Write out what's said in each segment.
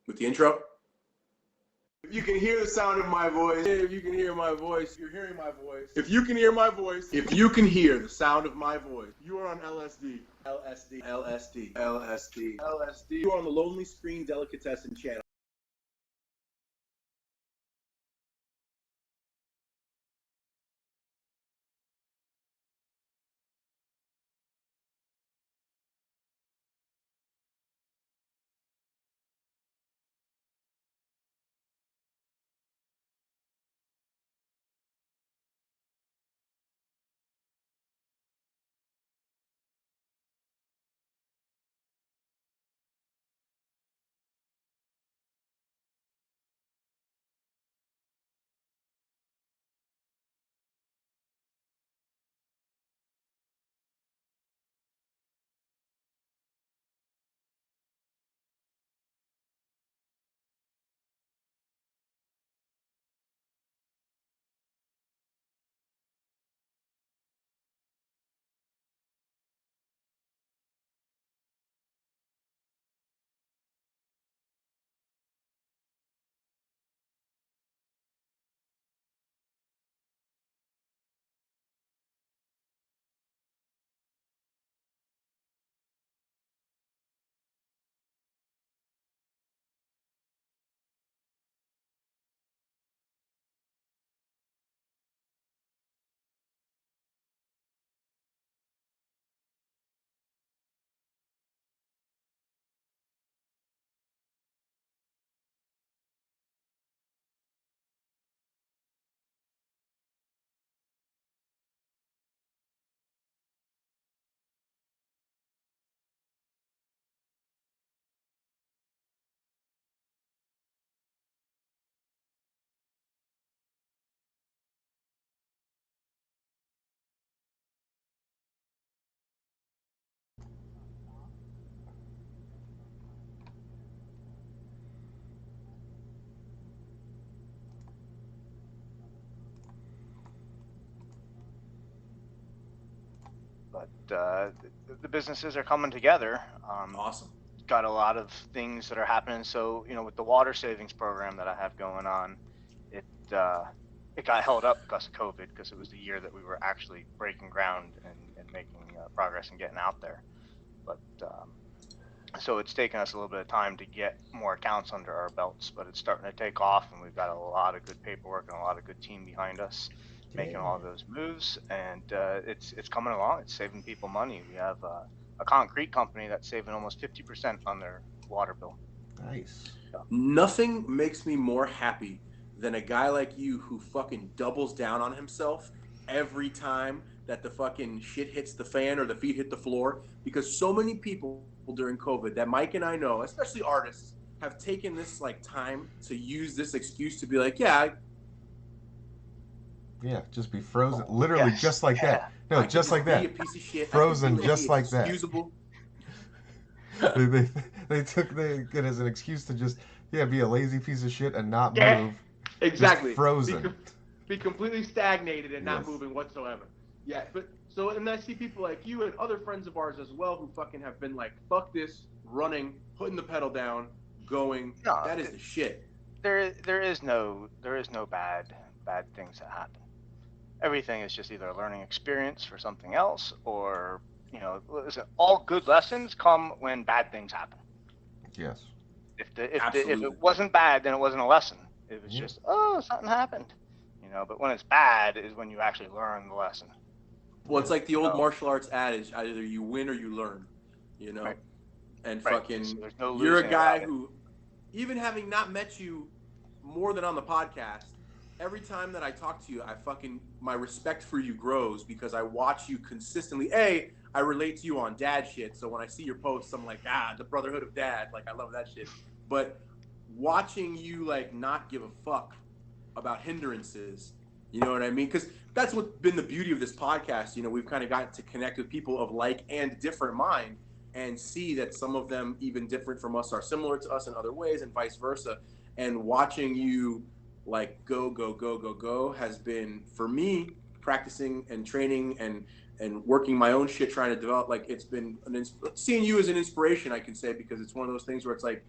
With the intro? If you can hear the sound of my voice, if you can hear my voice, you're hearing my voice. If you can hear my voice, if you can hear the sound of my voice, you are on LSD. LSD. LSD. LSD. LSD. You are on the Lonely Screen Delicatessen channel. But the businesses are coming together. Awesome. Got a lot of things that are happening. So, with the water savings program that I have going on, it got held up because of COVID, because it was the year that we were actually breaking ground and making progress and getting out there. But so it's taken us a little bit of time to get more accounts under our belts, but it's starting to take off, and we've got a lot of good paperwork and a lot of good team behind us making all of those moves, and it's coming along. It's saving people money. We have a concrete company that's saving almost 50% on their water bill. Nice. So. Nothing makes me more happy than a guy like you who fucking doubles down on himself every time that the fucking shit hits the fan or the feet hit the floor, because so many people during COVID that Mike and I know, especially artists, have taken this like time to use this excuse to be like, just be frozen, literally, Yes. just like that. No, just like that. Be a piece of shit. Frozen, just like that. Excusable. they took it as an excuse to just be a lazy piece of shit and not move. Exactly. Just frozen. Be completely stagnated and not Yes. moving whatsoever. Yeah, but so, and I see people like you and other friends of ours as well who fucking have been like, fuck this, running, putting the pedal down, going. No, that is the shit. There is no bad things that happen. Everything is just either a learning experience for something else, or listen, all good lessons come when bad things happen. Yes. If it wasn't bad, then it wasn't a lesson. It was just something happened. But when it's bad is when you actually learn the lesson. Well, it's like the old martial arts adage: either you win or you learn. Right. And Right. fucking, So you're a guy who, even having not met you more than on the podcast, every time that I talk to you, my respect for you grows because I watch you consistently. I relate to you on dad shit, so when I see your posts, I'm like, the brotherhood of dad, like I love that shit. But watching you like not give a fuck about hindrances, you know what I mean? Because that's what's been the beauty of this podcast. We've kind of gotten to connect with people of like and different mind and see that some of them, even different from us, are similar to us in other ways and vice versa. And watching you like go has been, for me, practicing and training and working my own shit, trying to develop, like it's been seeing you as an inspiration, I can say, because it's one of those things where it's like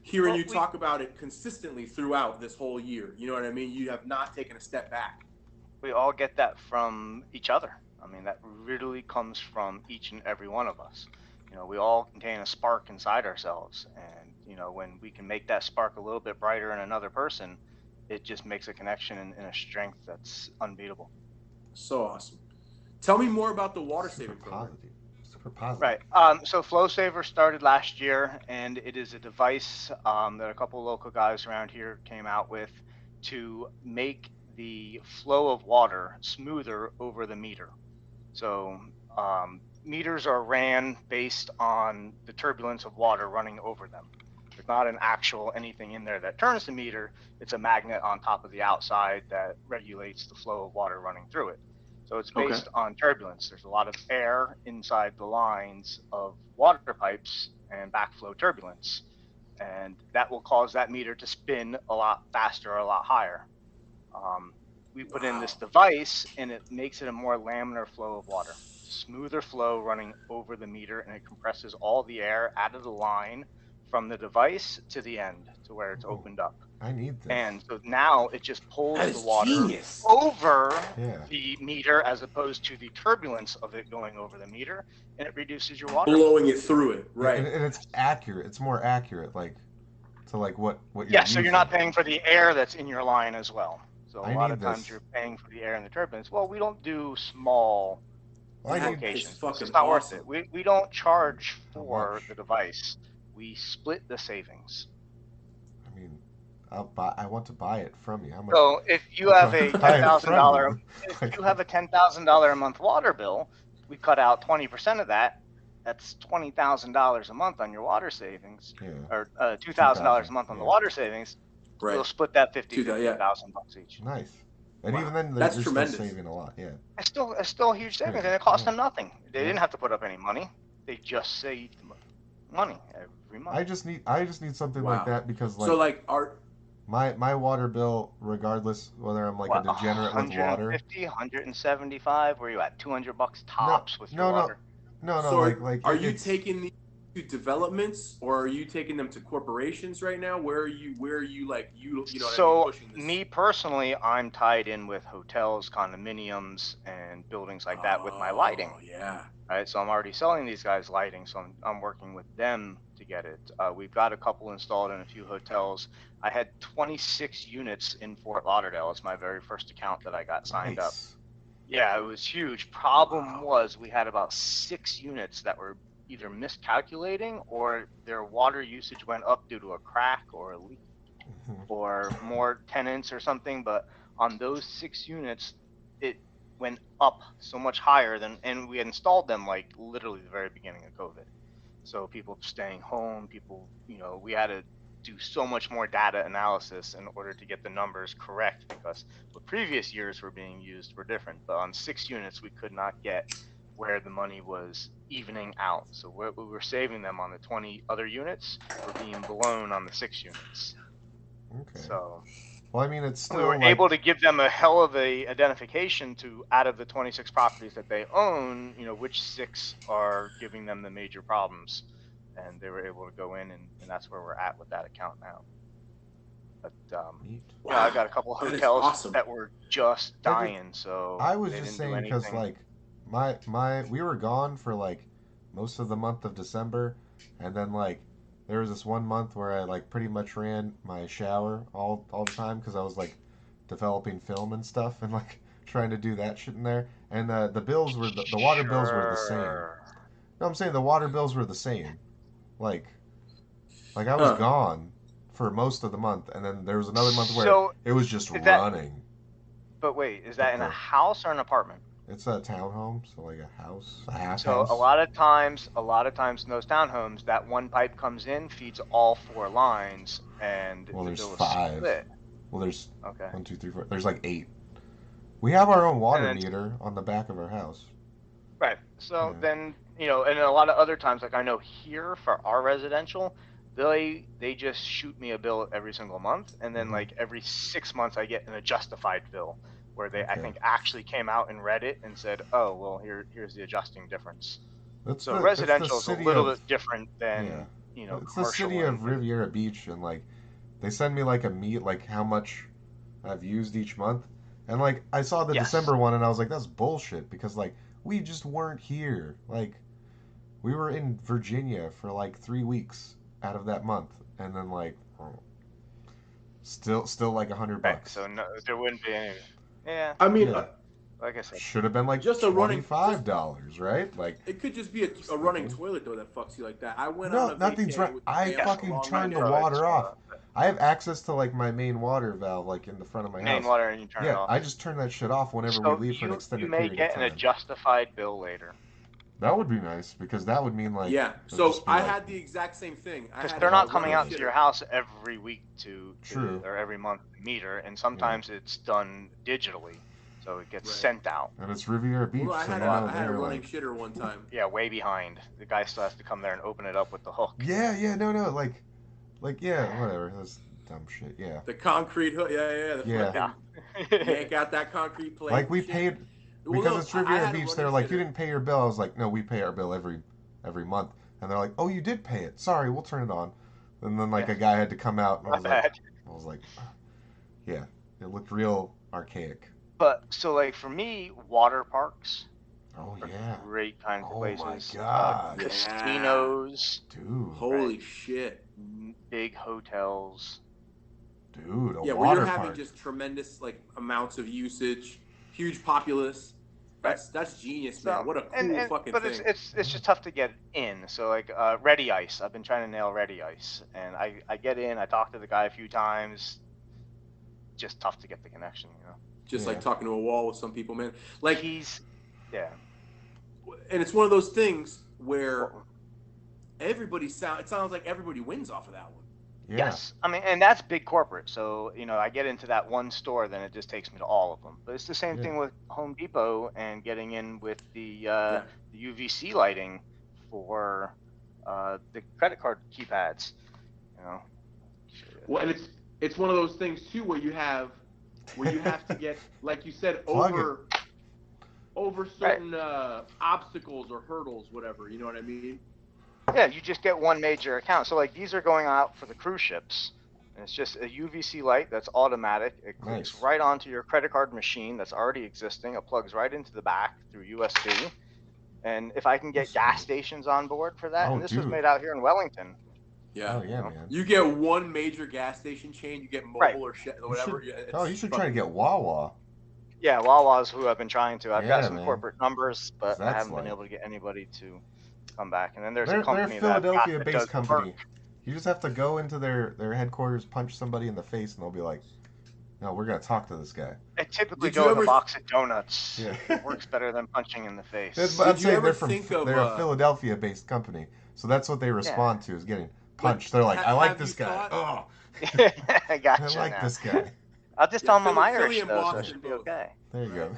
hearing Well, you talk about it consistently throughout this whole year. You know what I mean? You have not taken a step back. We all get that from each other. I mean, that really comes from each and every one of us. You know, we all contain a spark inside ourselves, and you know, when we can make that spark a little bit brighter in another person, it just makes a connection and a strength that's unbeatable. So awesome. Tell me more about the water Super saving program. positive. Super positive. Right. So Flow Saver started last year, and it is a device that a couple local guys around here came out with to make the flow of water smoother over the meter. So meters are ran based on the turbulence of water running over them. There's not an actual anything in there that turns the meter. It's a magnet on top of the outside that regulates the flow of water running through it. So it's based on turbulence. There's a lot of air inside the lines of water pipes and backflow turbulence. And that will cause that meter to spin a lot faster or a lot higher. We put in this device, and it makes it a more laminar flow of water. Smoother flow running over the meter, and it compresses all the air out of the line from the device to the end to where it's opened up. I need this. And so now it just pulls That the is water genius. over Yeah. the meter as opposed to the turbulence of it going over the meter, and it reduces your water. Blowing it through it, right? And it's accurate. It's more accurate, like to like what you're Yeah, so you're not using. paying for the air that's in your line as well. So a I lot need of times this. you're paying for the air and the turbulence. Well, we don't do small I That need is locations. fucking It's not worth awesome. it. We don't charge How for much? the device. We split the savings. I mean, I want to buy it from you. How much? So if you I'm have trying a to buy it $10,000, from if Like, you have a $10,000 a month water bill, we cut out 20% of that. That's $20,000 a month on your water savings, yeah, or $2,000 a month on the yeah. water savings. Right. We'll split that 50, $2,000, yeah. $15,000 each. Nice. And Wow. even then, That's you're tremendous. still saving a lot. Yeah. It's still a huge savings, Yeah, and it cost yeah. them nothing. They Yeah. didn't have to put up any money. They just saved money every month. I just need something Wow. like that because So like our my water bill, regardless whether I'm like What, a degenerate with water. 150, 175? Where you at? $200 tops with your water. No, so like are you it's- taking these to developments, or are you taking them to corporations right now? Where are you like you know what I mean, So pushing this? me personally, I'm tied in with hotels, condominiums, and buildings like that with my lighting. Oh, yeah. Right, so I'm already selling these guys lighting, so I'm working with them to get it. We've got a couple installed in a few hotels. I had 26 units in Fort Lauderdale. It's my very first account that I got signed up. nice. Yeah, it was huge. Problem Wow. was we had about 6 units that were either miscalculating or their water usage went up due to a crack or a leak Mhm. or more tenants or something. But on those 6 units, it went up so much higher than, and we had installed them like literally the very beginning of COVID. So people staying home, people, you know, we had to do so much more data analysis in order to get the numbers correct, because the previous years were being used were different. But on 6 units, we could not get where the money was evening out. So we were saving them on the 20 other units, were being blown on the 6 units. Okay. So Well, I mean, it's still we were like, able to give them a hell of a identification to, out of the 26 properties that they own, you know, which 6 are giving them the major problems, and they were able to go in, and that's where we're at with that account now. But neat. yeah, I got a couple That is hotels awesome. that were just dying, so I was they just didn't do saying because anything. like we were gone for like most of the month of December, and then like there was this one month where I like pretty much ran my shower all the time because I was like developing film and stuff and like trying to do that shit in there, and the bills were the water bills were the same. Sure. No, I'm saying the water bills were the same. Like I was Huh. gone for most of the month, and then there was another month where So, it was just is that- running. but wait, is that in a Okay. house or an apartment? It's a townhome, so like a house, a half So house. a lot of times in those townhomes, that one pipe comes in, feeds all 4 lines, and Well, the there's bill is 5. split. Well, there's Okay. 1, 2, 3, 4. There's like 8. We have our own water And then- meter on the back of our house. Right. So Yeah. then, you know, and a lot of other times, like I know here for our residential, they just shoot me a bill every single month, and then Mhm. like every 6 months I get an adjustified bill where they I Okay. think actually came out and read it and said, oh well, here's the adjusting difference. That's So the residential is a city little of- bit different than Yeah. It's the city of Riviera Beach, and like they send me like like how much I've used each month, and like I saw the Yes. December one, and I was like, that's bullshit because like we just weren't here. Like we were in Virginia for like 3 weeks out of that month, and then like still like $100. Right, so no, there wouldn't be any. Yeah, I mean, Yeah. like I said, Should have been like Just a running- $25, right? Like it could just be a running toilet though that fucks you like that. I went no, on a nothing's vacay right. with I family fucking along turned the my- water off. I have access to like my main water valve like in the front of my main house. water and you turn it Yeah, off. I just turn that shit off whenever So we leave for an you extended may period get of an time. justified bill later. That would be nice because that would mean like Yeah, it would so just be, I like- had the exact same thing. I Because had they're a not a coming running out to shitter. your house every week to True. or every month to meter, and sometimes it's done digitally, so it gets Right. sent out. and it's Riviera Beach, Well, I so had, you know I had a they're running like shitter one time. Yeah, way behind. The guy still has to come there and open it up with the hook. yeah, no, like yeah, whatever. That's dumb shit. Yeah, The concrete hook, yeah. The Yeah. fucking yank out that concrete plate. like we and shit. paid Well, because no, it's I Riviera had a Beach. They're running like, you shitter. didn't pay your bill. I was like, no, we pay our bill every month, and they're like, oh, you did pay it. Sorry, we'll turn it on. And then like Yeah. a guy had to come out, and My bad. I was like, yeah, it looked real archaic. But so like for me, water parks Oh are yeah, great kinds of Oh my places. God. Yeah. Casinos, dude, Holy shit. big hotels. dude, a Yeah, where water you're having park. just tremendous like amounts of usage, huge populace. That's genius, man. So- What a cool and- fucking but thing. it's just tough to get in. So like Ready Ice, I've been trying to nail Ready Ice, and I get in. I talk to the guy a few times. Just tough to get the connection, Just Yeah. like talking to a wall with some people, man. Like, Yeah. and it's one of those things where it sounds like everybody wins off of that one. Yeah. Yes, I mean, and that's big corporate. So I get into that one store, then it just takes me to all of them. But it's the same Yeah. thing with Home Depot and getting in with the the UVC lighting for the credit card keypads. Well, and it's one of those things too where you have to get, like you said, Plug over certain obstacles or hurdles, whatever. You know what I mean? Yeah, you just get one major account. So like these are going out for the cruise ships. And it's just a UVC light that's automatic. It clicks Nice. right onto your credit card machine that's already existing. It plugs right into the back through USB. And if I can get gas stations on board for that, Oh, and this was dude. made out here in Wellington. Yeah. Oh yeah, man. You get one major gas station chain, you get mobile Right. or shit or whatever. You should try to get Wawa. Yeah, Wawa's who I've been trying to. I've got Yeah, some man. corporate numbers, but I That's haven't been like- able to get anybody to come back. And then there's They're a a company that Philadelphia-based does company. work. You just have to go into their headquarters, punch somebody in the face, and they'll be like, "No, we're gonna talk to this guy." I typically Did you go with ever- a box of donuts. Yeah. It works better than punching in the face. But I'm Did you saying ever think of, they're a Philadelphia-based company, so that's what they respond to is getting punched. They're like, ha- "I like have this you guy. thought- Oh, I got I you like now. this guy." I'll just Yeah, tell them I'm Philly Irish, and though, so Boston it should be both. okay. There you go.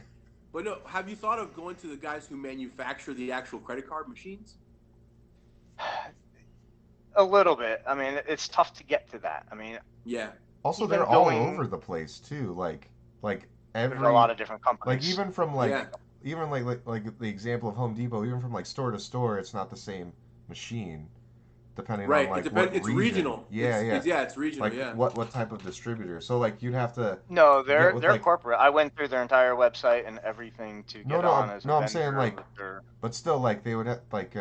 But no, have you thought of going to the guys who manufacture the actual credit card machines? A little bit. I mean, it's tough to get to that. I mean, Yeah. Also, Even they're all going- over the place too. Like there's every a lot of different like companies. even from Yeah. even like the example of Home Depot, even from like store to store, it's not the same machine, depending Right. on like it depends. what It's region. regional. Yeah, It's regional. Like yeah. what type of distributor? So like you'd have to. No, they're with, they're like- corporate. I went through their entire website and everything to get on as a I'm vendor saying, like, with their- But still, like they would have like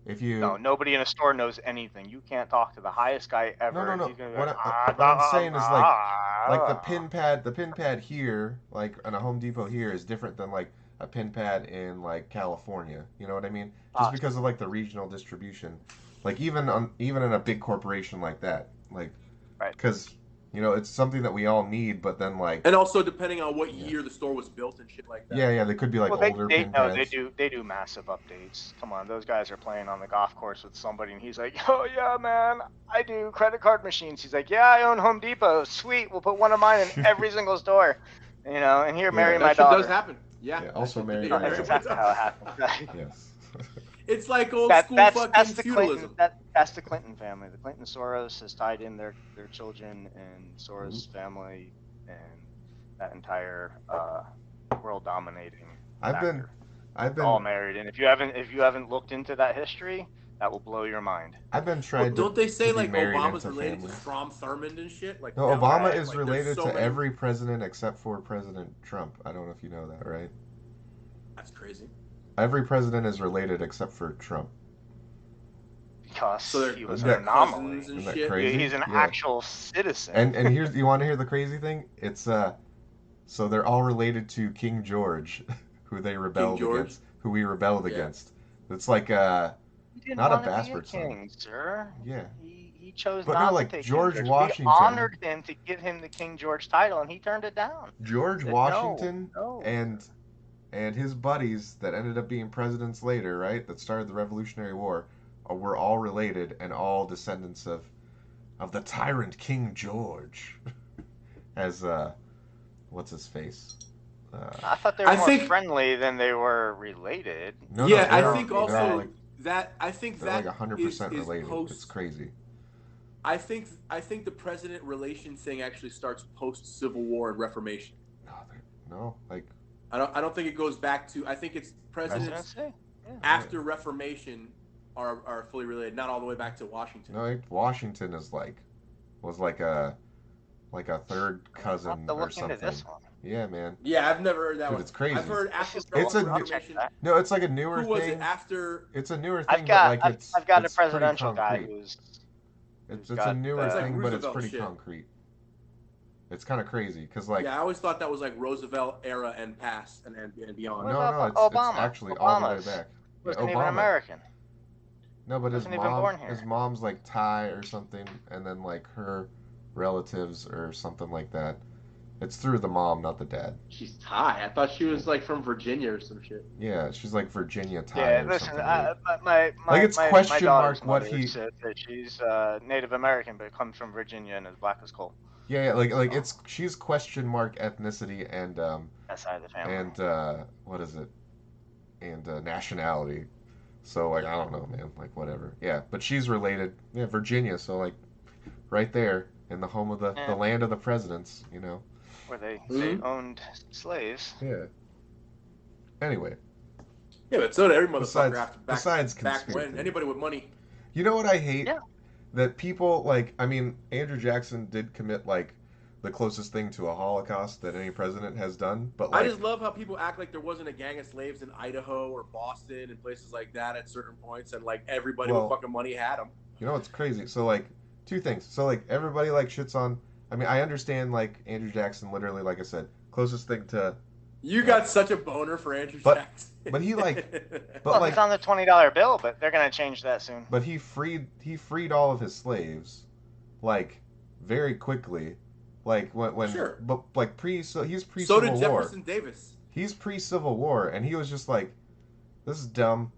if you. No, nobody in a store knows anything. You can't talk to the highest guy ever. No. He's gonna be What I'm saying is like the pin pad here, like on a Home Depot here, is different than like a pin pad in like California. You know what I mean? Just Possibly. because of like the regional distribution. Like even in a big corporation like that, like, Right. Because it's something that we all need, but then like. And also depending on what Yeah. year the store was built and shit like that. Yeah, they could be like well, older they pin no, pads. they do massive updates. Come on, those guys are playing on the golf course with somebody, and he's like, "Oh yeah, man, I do credit card machines." He's like, "Yeah, I own Home Depot. Sweet, we'll put one of mine in every single store." And here, marry Yeah. my That shit daughter. does happen. Yeah. Yeah, also that shit marry did your happen. That's exactly how it happens. Yes. It's like old school That's fucking the feudalism. Clinton. That's the Clinton family. The Clinton Soros has tied in their children and Soros family and that entire world dominating. I've been all married. And if you haven't looked into that history, that will blow your mind. I've been Well, trying don't they say to be like married Obama's into related family. to Strom Thurmond and shit? Like No, down Obama there, is like, there's related so to many... every president except for President Trump. I don't know if you know that, right? That's crazy. Every president is related except for Trump. Because So he was Isn't an that- anomaly. cousins and Isn't that shit. crazy? He's an Yeah. actual citizen. And here's, you want to hear the crazy thing? It's so they're all related to King George, who they rebelled George? against, who we rebelled Yeah. against. It's like He didn't not a want to be a bastard son. king, sir. Yeah. He chose But not no, like to take George King George. Washington- We honored him to give him the King George title, and he turned it down. George Said, Washington no. and his buddies that ended up being presidents later, right? That started the Revolutionary War, were all related and all descendants of the tyrant King George. As what's his face? I thought they were I more think- friendly than they were related. No, Yeah, no, I they're- think they're also like, that I think they're that like 100% is related. post. It's crazy. I think the president relation thing actually starts post Civil War and Reformation. No, like I don't think it goes back to. I think it's presidents Presidency? Yeah. after Reformation are fully related, not all the way back to Washington. no, like, Washington was like a third I'll cousin have to or look something. into this one. Yeah, man. Yeah, I've never heard that Dude, one. it's crazy. I've heard after It's a new- Reformation. No, it's like a newer Who was thing. it after? It's a newer thing, I've got but like it's I've got a it's pretty presidential guy concrete. who's It's who's a got, newer It's like thing, but it's Roosevelt pretty shit. concrete. It's kind of crazy because like Yeah, I always thought that was like Roosevelt era and past and beyond. What no, about it's Obama? actually all the way Obama's back. wasn't Yeah, even Obama. American. No, but Wasn't even born here. his mom's like Thai or something, and then like her relatives or something like that. It's through the mom, not the dad. She's Thai. I thought she was like from Virginia or some shit. Yeah, she's like Virginia Thai Yeah, or listen, something. weird. my Like, it's my question daughter's mark what mother he- said that she's Native American, but comes from Virginia and is black as coal. Yeah, like it's she's question mark ethnicity and That side of the family. and what is it? And nationality. So like I don't know, man. Like whatever. Yeah, but she's related. Yeah, Virginia. So like right there in the home of the Yeah. land of the presidents. You know. Where they Mhm. owned slaves. Yeah. Anyway, Yeah, but so did every motherfucker besides after besides back conspiracy. when. Anybody with money. You know what I hate? Yeah. That people like. I mean, Andrew Jackson did commit like the closest thing to a Holocaust that any president has done. But like, I just love how people act like there wasn't a gang of slaves in Idaho or Boston and places like that at certain points, and like everybody Well- with fucking money had them. you know what's crazy? So like two things. So like everybody like shits on. I mean, I understand like Andrew Jackson. Literally, like I said, closest thing to. You got such a boner for Andrew But- Jackson. but he, like- But Well, like, it's on the $20 bill, but they're gonna change that soon. but he freed all of his slaves, like very quickly, like when Sure. but like he's pre so Civil did War. Jefferson Davis. He's pre Civil War, and he was just like, this is dumb.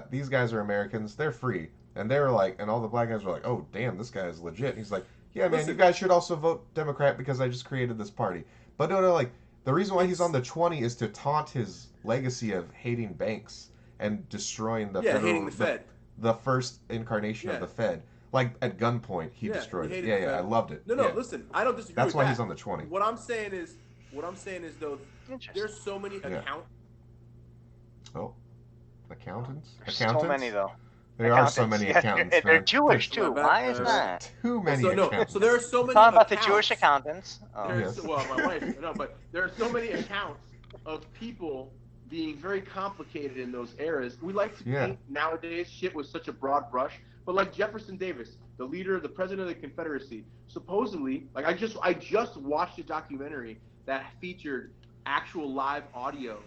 These guys are Americans. They're free, and they were like, and all the black guys were like, oh damn, this guy is legit. And he's like, yeah, man, Listen. you guys should also vote Democrat because I just created this party. But no, like the reason why he's on the 20 is to taunt his legacy of hating banks and destroying the federal, hating the Fed. the first incarnation Yeah. of the Fed. Like at gunpoint, he Yeah, destroyed he it. hated Yeah, the yeah, Fed. I loved it. No, Yeah. listen, I don't disagree. That's with why that. he's on the 20. What I'm saying is though, Interesting. there's so many Yeah. Oh, accountants? There's Accountants? so many though. There are so Accountants, many yeah, accountants, and they're man. Jewish There's- too. Why is that? Too many so no, accountants. so there are so We're many. talking about the accounts. Jewish accountants. Oh. There's, Yes. well, my wife, no, but there are so many accounts of people being very complicated in those eras. We like to Yeah. paint nowadays shit with such a broad brush, but like Jefferson Davis, the leader, the president of the Confederacy, supposedly, like I just watched a documentary that featured actual live audio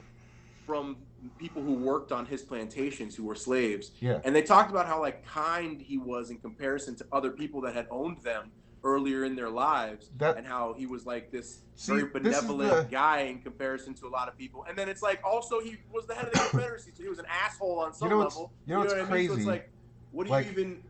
from people who worked on his plantations who were slaves. Yeah. And they talked about how like kind he was in comparison to other people that had owned them earlier in their lives, That- and how he was like this See, very this is benevolent the- guy in comparison to a lot of people. And then it's like also he was the head of the Confederacy, so he was an asshole on some know what's- level. you know what's what I mean? So crazy? it's like, what do Like- you even?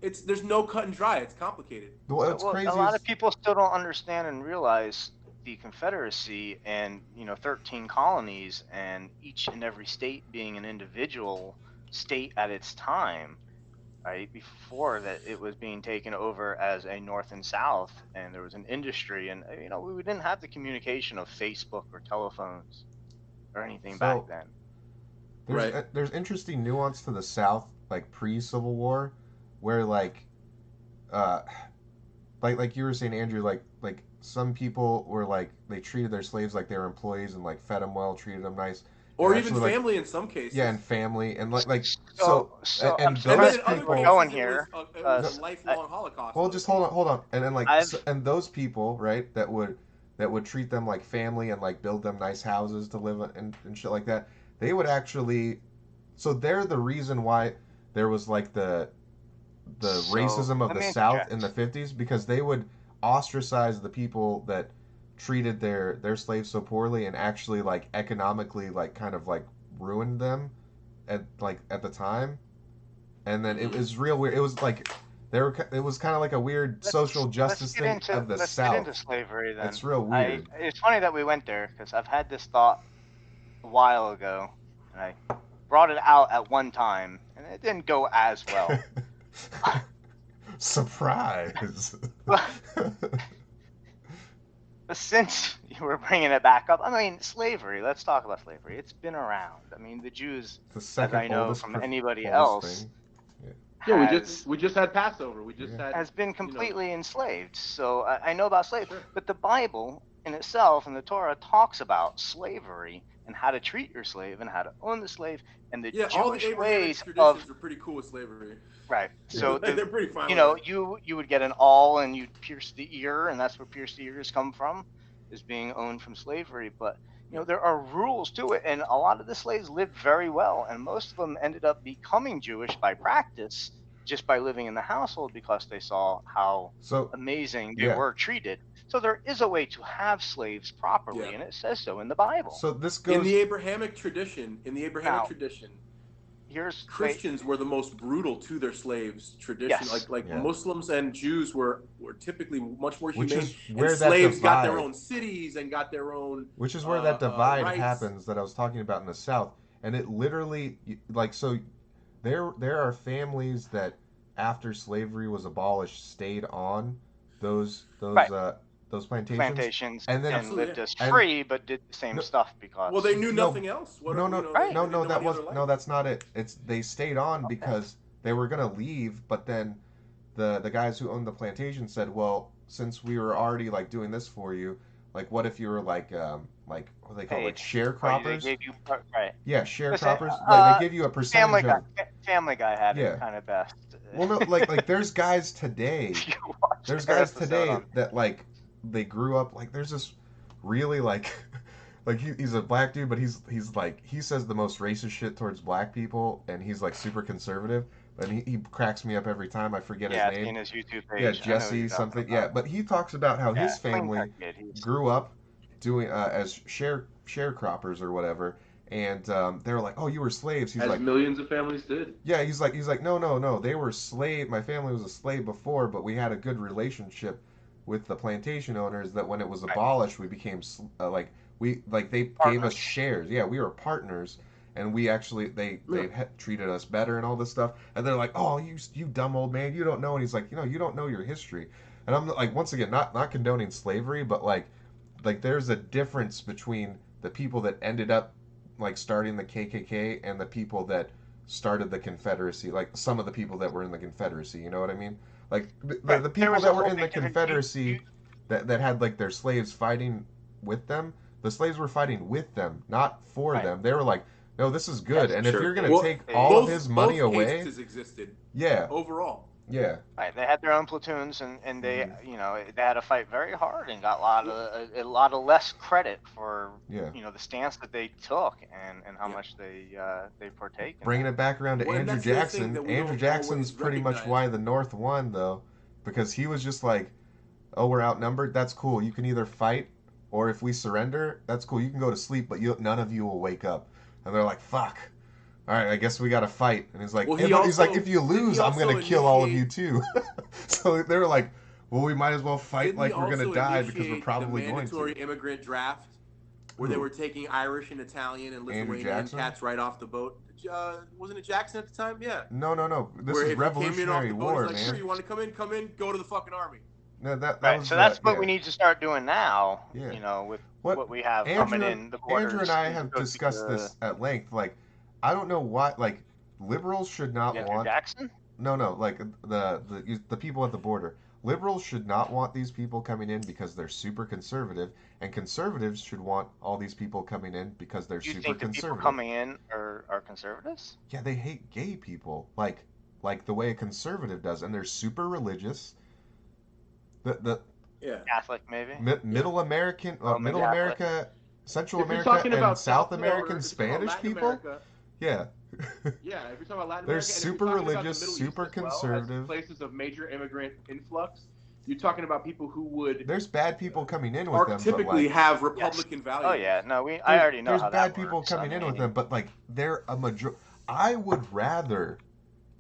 There's no cut and dry. It's complicated. What's Well, crazy a lot is, of people still don't understand and realize the Confederacy and 13 colonies and each and every state being an individual state at its time, right before that it was being taken over as a North and South, and there was an industry, and we didn't have the communication of Facebook or telephones or anything So- back then. there's interesting nuance to the South like pre-Civil War, where uh, like you were saying, Andrew, like some people were like they treated their slaves like they were employees and like fed them well, treated them nice, and Or even actually like family in some cases. yeah, and family and like So, so I'm and And then those in other we're people. going cases, here it was a because lifelong Holocaust. Well, in other just cases. hold on, and then like I've and those people, right, that would treat them like family and like build them nice houses to live in and shit like that. They would actually, so they're the reason why there was like the so racism of let the me South in the interject. 50s because they would ostracize the people that treated their slaves so poorly and actually like economically like kind of like ruined them at the time. And then it Mhm. was real weird. It was like it was kind of like a weird social justice thing of the Let's get into South. slavery then. It's real weird. It's funny that we went there because I've had this thought a while ago, and I brought it out at one time, and it didn't go as well. Surprise. But since you were bringing it back up, I mean, slavery. Let's talk about slavery. It's been around. I mean, the Jews, The as second I know oldest from anybody oldest else, thing. Yeah, has we just had Passover. We just Yeah. had has been you know, completely enslaved. So I know about slavery, Sure. but the Bible in itself and the Torah talks about slavery and how to treat your slave and how to own the slave and the yeah, all the Jewish Abrahamic ways traditions of are pretty cool with slavery. right. So They're pretty fine. you with know it. you would get an awl and you'd pierce the ear, and that's where pierced ears come from, is being owned from slavery. But you know there are rules to it, and a lot of the slaves lived very well, and most of them ended up becoming Jewish by practice, just by living in the household because they saw how So amazing they yeah. were treated. So there is a way to have slaves properly, Yeah. and it says so in the Bible. So this In goes. the Abrahamic tradition, Now, tradition, here's wait, Christians were the most brutal to their slaves. Tradition, yes, like Yeah. Muslims and Jews were typically much more Which humane, is and where that slaves got their divide. own cities and got their own Which is where that divide rights. happens that I was talking about in the South, and it literally like so there are families that after slavery was abolished stayed on right, those plantations, plantations and then and Absolutely, lived as and free, but did the same no, stuff because Well, they knew no nothing else. What no you no know, right. they no didn't know that any other was life. no that's not it. It's they stayed on Okay. because they were gonna leave, but then the guys who owned the plantation said, well, since we were already like doing this for you, like what if you were like what do they call it, like Paid. Oh, they sharecroppers? gave you right. Yeah, Listen, sharecroppers. Like they give you a percentage of. Family Guy had it Yeah. kind of best. Well, no, like there's guys today. If you watch There's their guys episode today on that like they grew up like there's this really like like he's a black dude, but he's like he says the most racist shit towards black people, and he's like super conservative, and he cracks me up every time. I forget his yeah, I've seen name. his YouTube Yeah, page. I know what Jesse you're talking something. Yeah, about. but he talks about how Yeah, his clean cut family kid. He's grew up doing as sharecroppers or whatever, and they were like, "Oh, you were slaves." He's As like, millions of families did. "Yeah." He's like, "No. They were slave. My family was a slave before, but we had a good relationship with the plantation owners. That when it was right. abolished, we became like they gave us Partners. shares. Yeah, we were partners." And we actually they treated us better and all this stuff, and they're like, "Oh, you dumb old man, you don't know." And he's like, you don't know your history." And I'm like, once again, not condoning slavery, but like there's a difference between the people that ended up like starting the KKK and the people that started the Confederacy, like some of the people that were in the Confederacy, you know what I mean? Like Right. the There people was a that were whole in the big difference. Confederacy that had like their slaves fighting with them, the slaves were fighting with them, not for Right. them. They were like, no, this is good. Yes, And if Sure. you're gonna Well, take They- all of both his money both away, cases existed yeah, overall. yeah, Right, they had their own platoons, and they, Mhm. you know, they had to fight very hard and got a lot of less credit for, yeah. you know, the stance that they took and how Yeah. much they partake in Bringing that. it back around to Well, and Andrew that's the other thing Jackson. that we Andrew don't Jackson's always pretty much recognize. why the North won, though, because he was just like, "Oh, we're outnumbered. That's cool. You can either fight, or if we surrender, that's cool. You can go to sleep, but none of you will wake up." And they're like, "Fuck. All right, I guess we got to fight." And he's like, Well, he's like, "If you lose, I'm also gonna kill all of you initiate- too." So they were like, "Well, we might as well fight Didn't like he we're gonna also die because we're initiate probably the going mandatory to." immigrant draft, where they Who? were taking Irish and Italian and Andrew Lithuanian Jackson? cats right off the boat? Wasn't it Jackson at the time? Yeah. No. This Where is if he came in off Revolutionary the boat, War, he's like, "Sure, man. you want to come in, go to the fucking army." No, that Right, was so that's what yeah. we need to start doing now. Yeah. You know, with What what we have coming Andrew in the borders. Andrew and I is have go to discussed the- this at length. Like, I don't know why. Like, liberals should not Andrew want. Jackson? No, like the people at the border. Liberals should not want these people coming in because they're super conservative, and conservatives should want all these people coming in because they're You super think the people conservative. coming in are conservatives? Yeah, they hate gay people, like the way a conservative does, and they're super religious. The Yeah. Catholic, maybe? Middle American, Roman Middle Catholic. America, Central If you're America, talking and about South or American if you're talking about Spanish Latin people, America, yeah. yeah, if you're talking about Latin They're America, and if super you're talking about the religious, Middle super East as well, conservative. as places of major immigrant influx, you're talking about people who would There's bad people coming in with them, but archetypically like, have Republican values. Oh yeah, no, I already know there's how bad that people works. coming in with them, but like they're a major. I would rather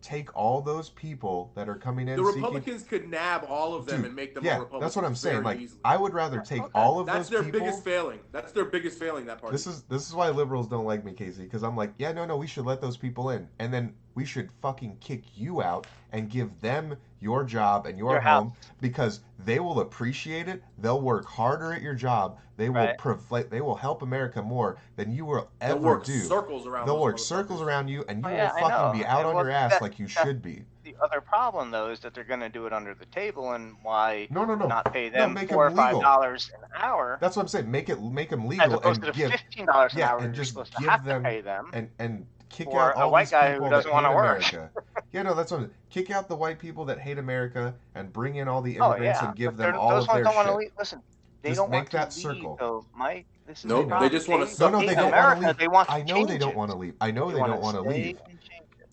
take all those people that are coming in. The Republicans could nab all of them and make them all Republicans. That's what I'm saying. Like, easily. I would rather take all of That's those their people. biggest failing. That's their biggest failing. That part. This is why liberals don't like me, Casey, because I'm like, yeah, no, we should let those people in, and then we should fucking kick you out and give them your job and your home because they will appreciate it. They'll work harder at your job. They will they will help America more than you will ever They'll work do. Circles around. They'll work circles around you, and you will I fucking know. be out on Well, your ass like you should be. The other problem, though, is that they're going to do it under the table, and why No. not pay them make $4 or them legal. $5 an hour? That's what I'm saying. Make them as legal opposed and to give $15 an hour. and you're just supposed to give have them to pay them. and kick For out a all white these guy people who that doesn't hate wanna work. America. Yeah, no, that's what. Kick out the white people that hate America and bring in all the Oh immigrants yeah, and give but them all those of ones their don't want to shit. leave. Listen, they Just don't make want to that leave, circle. though, Mike. This is Nope, the problem. they just wanna No, they don't want America, to leave. They want to I know they change don't it. want to leave. I know they don't want to leave.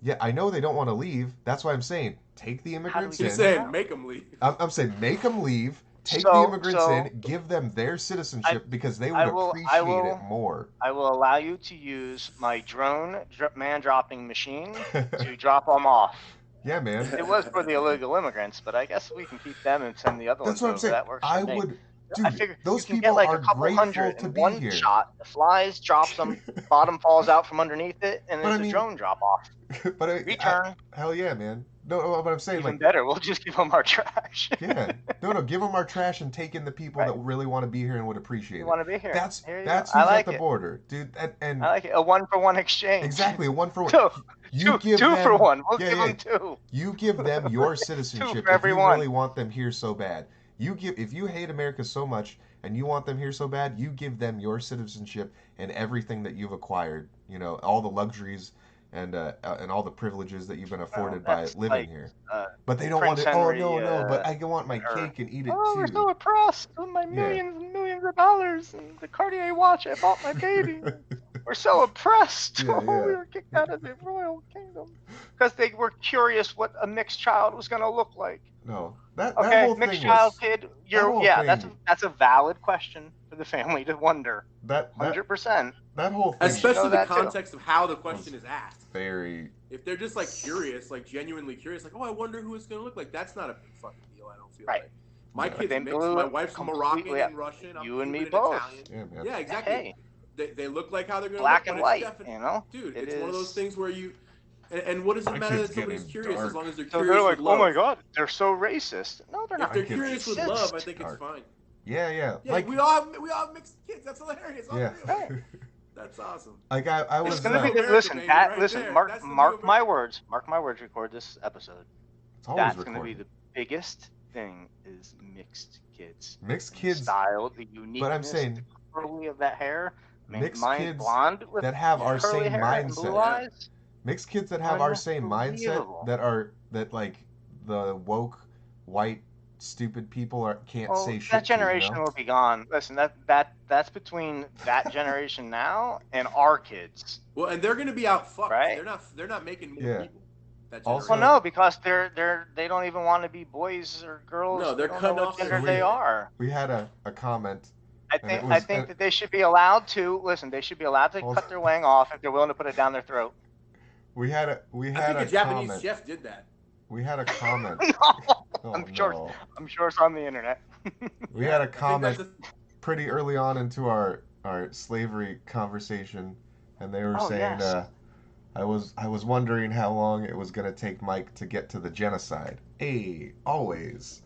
Yeah, I know they don't want to leave. That's why I'm saying take the immigrants do we in. You're saying make them leave. I'm saying make them leave. Take the immigrants in. Give them their citizenship because they would appreciate it more. I will allow you to use my drone man-dropping machine to drop them off. Yeah, man. It was for the illegal immigrants, but I guess we can keep them and send the other That's ones what I'm over. saying. That works for I me. would. I Dude, figure those you can people get like are a couple grateful hundred to in be one here. shot. The flies, drops them, bottom falls out from underneath it, and it's a drone drop off. But Return. Hell yeah, man. No, but I'm saying Even like better, we'll just give them our trash. yeah. No, give them our trash and take in the people Right. that really want to be here and would appreciate You it. want to be here? That's Here you who's go. I like at the it. border, dude. And I like it. A 1-for-1 exchange. exactly, a 1-for-1. Two, You two, give two them, for one. We'll yeah, give yeah. them two. You give them your citizenship for if you everyone. really want them here so bad. If you hate America so much and you want them here so bad, you give them your citizenship and everything that you've acquired. You know, all the luxuries and all the privileges that you've been afforded by that's living like, here. But they don't want it. Prince Oh Henry, no! But I want my or- cake and eat it Oh, too. we're so oppressed with my millions and millions of dollars and the Cartier watch I bought my baby. We're so oppressed. Yeah, We yeah. were kicked out of the royal kingdom because they were curious what a mixed child was going to look like. No, that Okay, whole mixed thing child was, kid. whole That's a valid question for the family to wonder. that 100%. that whole thing Especially know the that too. context of how the question is asked. very. If they're just like curious, like genuinely curious, like, oh, I wonder who it's gonna look like. That's not a big fucking deal. I don't feel Right. like. My Yeah. kid's They mixed. blew My it wife's completely Moroccan up. and Russian. I'm You and me Cuban both. Italian. Yeah, man. Yeah, exactly. Hey, They look like how they're gonna black look, and but white, it's you know? dude, It it's one of those is- things where you. And what does it My matter kid's that somebody's getting curious dark. as long as they're So curious they're like, with love? oh my god, they're so racist. No, they're If not. they're My kid's curious with racist. love, I think it's Dark. fine. Yeah. Yeah, Like we all have mixed kids. That's hilarious. yeah. Unreal. That's awesome. Like I was. It's gonna be America, listen. baby, That right listen. there. Mark That's the mark new my words. Mark my words. Record this episode. it's always That's gonna be recorded. the biggest thing is mixed kids. Mixed The kids style, the uniqueness, saying the curly of that hair. I mean, mixed mine's kids blonde with that have our curly same hair and blue mindset. eyes. Mixed kids that have our same mindset Unbelievable. that like the woke white stupid people can't Well, say shit. that generation to, you know? will be gone. Listen, that's between that generation now and our kids. Well, and they're gonna be out fucked. Right. They're not making more Yeah. people. That Also- Well, generation. no, because they don't even want to be boys or girls. No, they're They don't cutting know off what their gender they hair. are. We had a comment. I And it think was- I think that they should be allowed to listen. They should be allowed to Hold cut their wang off if they're willing to put it down their throat. We had I think a a Japanese comment. chef did that. We had a comment. Oh, I'm sure. no. I'm sure it's on the internet. We had a I think comment that's pretty early on into our slavery conversation, and they were Oh, saying, yes. I was wondering how long it was gonna take Mike to get to the genocide. Hey, always.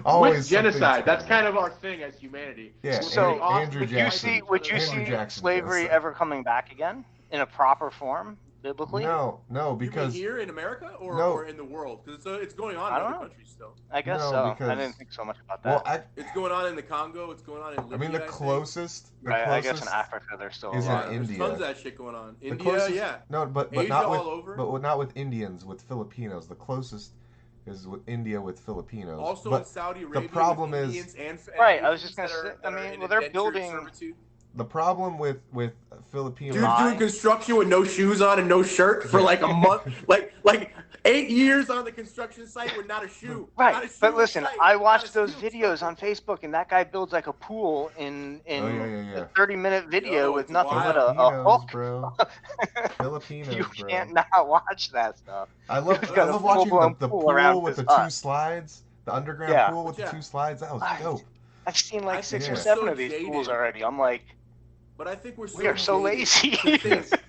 Always With genocide. something's That's coming. kind of our thing as humanity. Yeah, So, Andrew would you Jackson. see would you Andrew see Jackson slavery genocide. ever coming back again? in a proper form biblically? No, You mean because here in America No. or in the world? Because it's going on I in don't other know. countries still. I guess No, so. I because- didn't think so much about well, that. It's going on in the Congo. It's going on in Libya. I mean the think. closest, Right, I guess in Africa they're still is in alive. There's India. tons of that shit going on. The India, closest, yeah. No, but Asia not with all over. but not with Indians, with Filipinos. The closest is with India with Filipinos. Also but in Saudi Arabia. problem with is- Indians and Right, I was Asians just gonna that are- say, I that are mean, in well, they're indentured building- servitude. the problem with Filipino Dude's doing construction with no shoes on and no shirt for like a month, like 8 years on the construction site with not a shoe. Not a Right, shoe but in listen, sight, I not a watched those steel videos toe. on Facebook, and that guy builds like a pool in yeah. a 30-minute video Yo, with it's nothing wild. but a Filipinos, hook. bro. Filipinos, You bro. can't not watch that stuff. I love He's got a watching full-blown the pool pool around with his the two hut. slides, the underground Yeah. pool with the Yeah. 2 slides. That was I- dope. I've seen like I 6 or think 7 we're of these so pools jaded. already. I'm like, But I think we're so we are so jaded lazy. to think-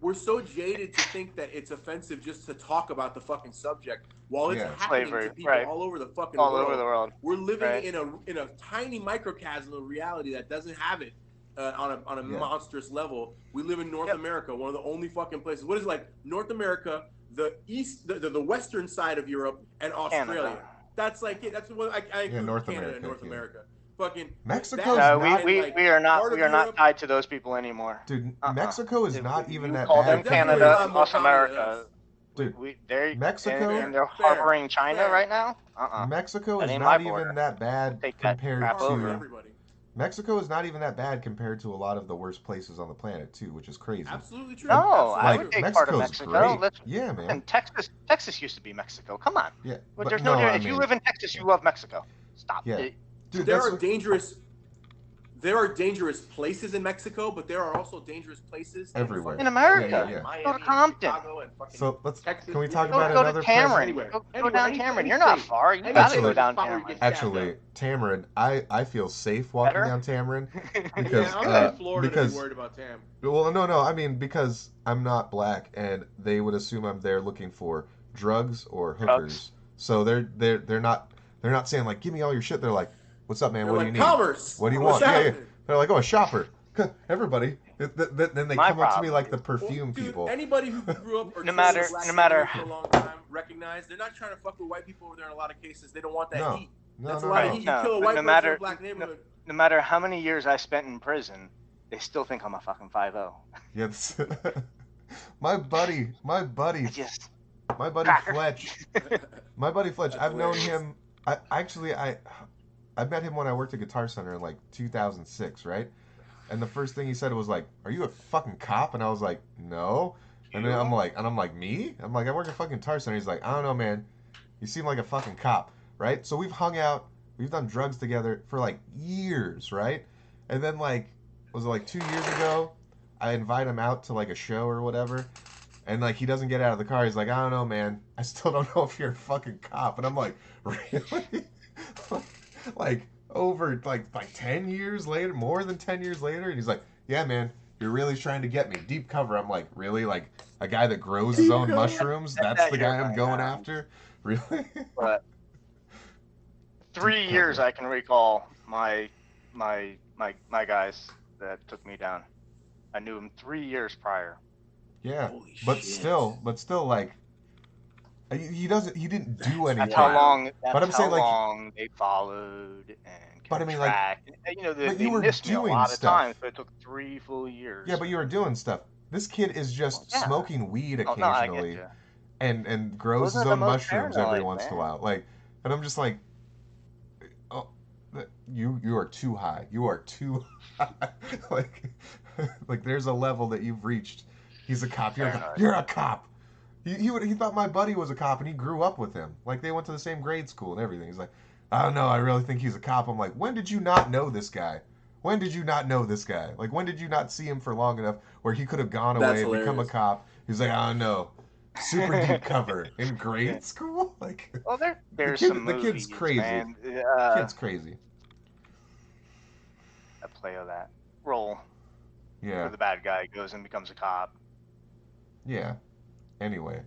we're so jaded to think that it's offensive just to talk about the fucking subject while it's Yeah. happening Slavery, to people right. all over the fucking all world. over the world. We're living Right. in a tiny microcosm of reality that doesn't have it on a Yeah. monstrous level. We live in North Yep. America, one of the only fucking places. What is it, like North America, the western side of Europe, and Australia. Canada. That's like it. That's what I include North Canada America, and North yeah. America. Fucking Mexico's that- not- No, and, we like, are not part of we are not Europe- tied to those people anymore. Dude, Uh-uh. Mexico is If not you even that call bad. them Definitely Canada, not more plus prominent America. Dude, They're Mexico- and they're Fair, harboring China fair. right now. Mexico That is ain't not my even border. that bad Take that compared crap Hard for over. to everybody. Mexico is not even that bad compared to a lot of the worst places on the planet too, which is crazy. Absolutely true. No, Absolutely I Like would take Mexico's part of Mexico. great. Let's- Yeah, man. And Texas used to be Mexico. Come on. Yeah, But there's no I difference. If mean, you live in Texas, you love Mexico. Stop. Yeah. dude, There that's are what- dangerous places in Mexico, but there are also dangerous places Everywhere. In America. Yeah, yeah, yeah. Miami, Go to Compton. Chicago, and fucking So let's Texas. can we talk Go- about Go another to Cameron. president? Anywhere. Go Anywhere, down any- Cameron. any You're not state. far. You Any gotta state. go down Fuck where you Cameron. get Actually, Tamarind, I feel safe walking Better? down Tamarind because Yeah, I'm not in Florida because to be worried about Tam. well no I mean because I'm not black and they would assume I'm there looking for drugs or hookers. Drugs. So they're not saying like give me all your shit. They're like, what's up, man? They're What like, do you need? Commerce. What do you What's want? Yeah, yeah. happening? They're like, oh, a shopper. Everybody. Then they My come up to me problem like the Well, perfume dude, people. Anybody who grew up or No trained matter- in black no matter- community for a long time recognize they're not trying to fuck with white people over there in a lot of cases. They don't want that No. heat. No, That's no, a lot no. of heat. You No, kill a but white no person matter- in a black neighborhood. No matter how many years I spent in prison, they still think I'm a fucking 5-0. Yes. my buddy I just Cracker. Fletch. My buddy Fletch. That's I've known hilarious. him. I met him when I worked at Guitar Center in like 2006, right? And the first thing he said was like, "Are you a fucking cop?" And I was like, "No." And then I'm like, "Me?" I'm like, "I work at fucking Guitar Center." He's like, "I don't know, man. You seem like a fucking cop, right?" So we've hung out, we've done drugs together for like years, right? And then like, was it like 2 years ago? I invite him out to like a show or whatever, and like he doesn't get out of the car. He's like, "I don't know, man. I still don't know if you're a fucking cop." And I'm like, "Really?" Like over like 10 years later, more than 10 years later, and he's like, "Yeah, man, you're really trying to get me deep cover." I'm like, "Really? Like a guy that grows his own mushrooms? That's the guy I'm going after? Really?" but 3 years I can recall my guys that took me down. I knew him 3 years prior. Yeah, Holy but shit. still, like, he didn't do anything. That's how long. But I'm That's saying, how like- long they followed and But I mean, like- tracked. You know, but they you were missed me a doing lot of stuff. times, but it took 3 full years. Yeah, but you were doing stuff. This kid is just Yeah. smoking weed Oh, no, I get occasionally you. and grows Those his are the own most mushrooms every paranoid, once in a man. while. Like, and I'm just like, oh, you are too high. You are too high. like there's a level that you've reached. He's a cop. Paranoid. You're a cop. He thought my buddy was a cop, and he grew up with him. Like they went to the same grade school and everything. He's like, I don't know. I really think he's a cop. I'm like, when did you not know this guy? When did you not know this guy? Like, when did you not see him for long enough where he could have gone That's away and become a hilarious. cop? He's like, I don't know. Super deep cover in grade school? Like, Well, there's kid- some the kid's movies, crazy. man. kid's crazy. I play of that role Yeah. where the bad guy goes and becomes a cop. Yeah. Anyway.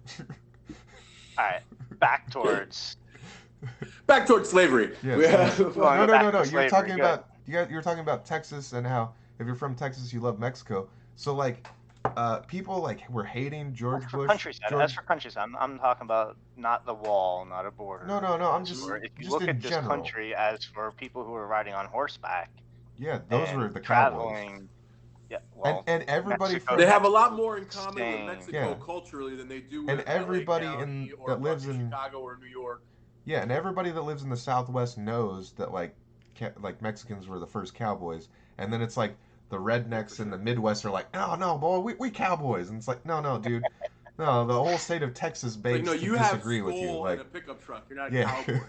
All right, back towards. Back towards slavery. Yeah, We so- have- Well, No. back to You're slavery, talking good. about you're talking about Texas and how if you're from Texas you love Mexico. So like people like were hating George As for Bush. countryside, as for countryside, I'm talking about not the wall, not a border. No, I'm As just for, if you just look in at this general. country as for people who are riding on horseback Yeah, those and were the cowboys. traveling, yeah, well, And everybody Mexico, They have a lot Mexico's more in common with insane. Mexico Yeah. culturally than they do And with everybody LA County or that lives fucking in Chicago or New York. Yeah, and everybody that lives in the Southwest knows that like Mexicans were the first cowboys, and then it's like the rednecks in the Midwest are like, oh no, boy, we cowboys, and it's like, no, dude, no, the whole state of Texas Like, begs no, to you have disagree with you, skull like, and a pickup truck. You're not a yeah, cowboy.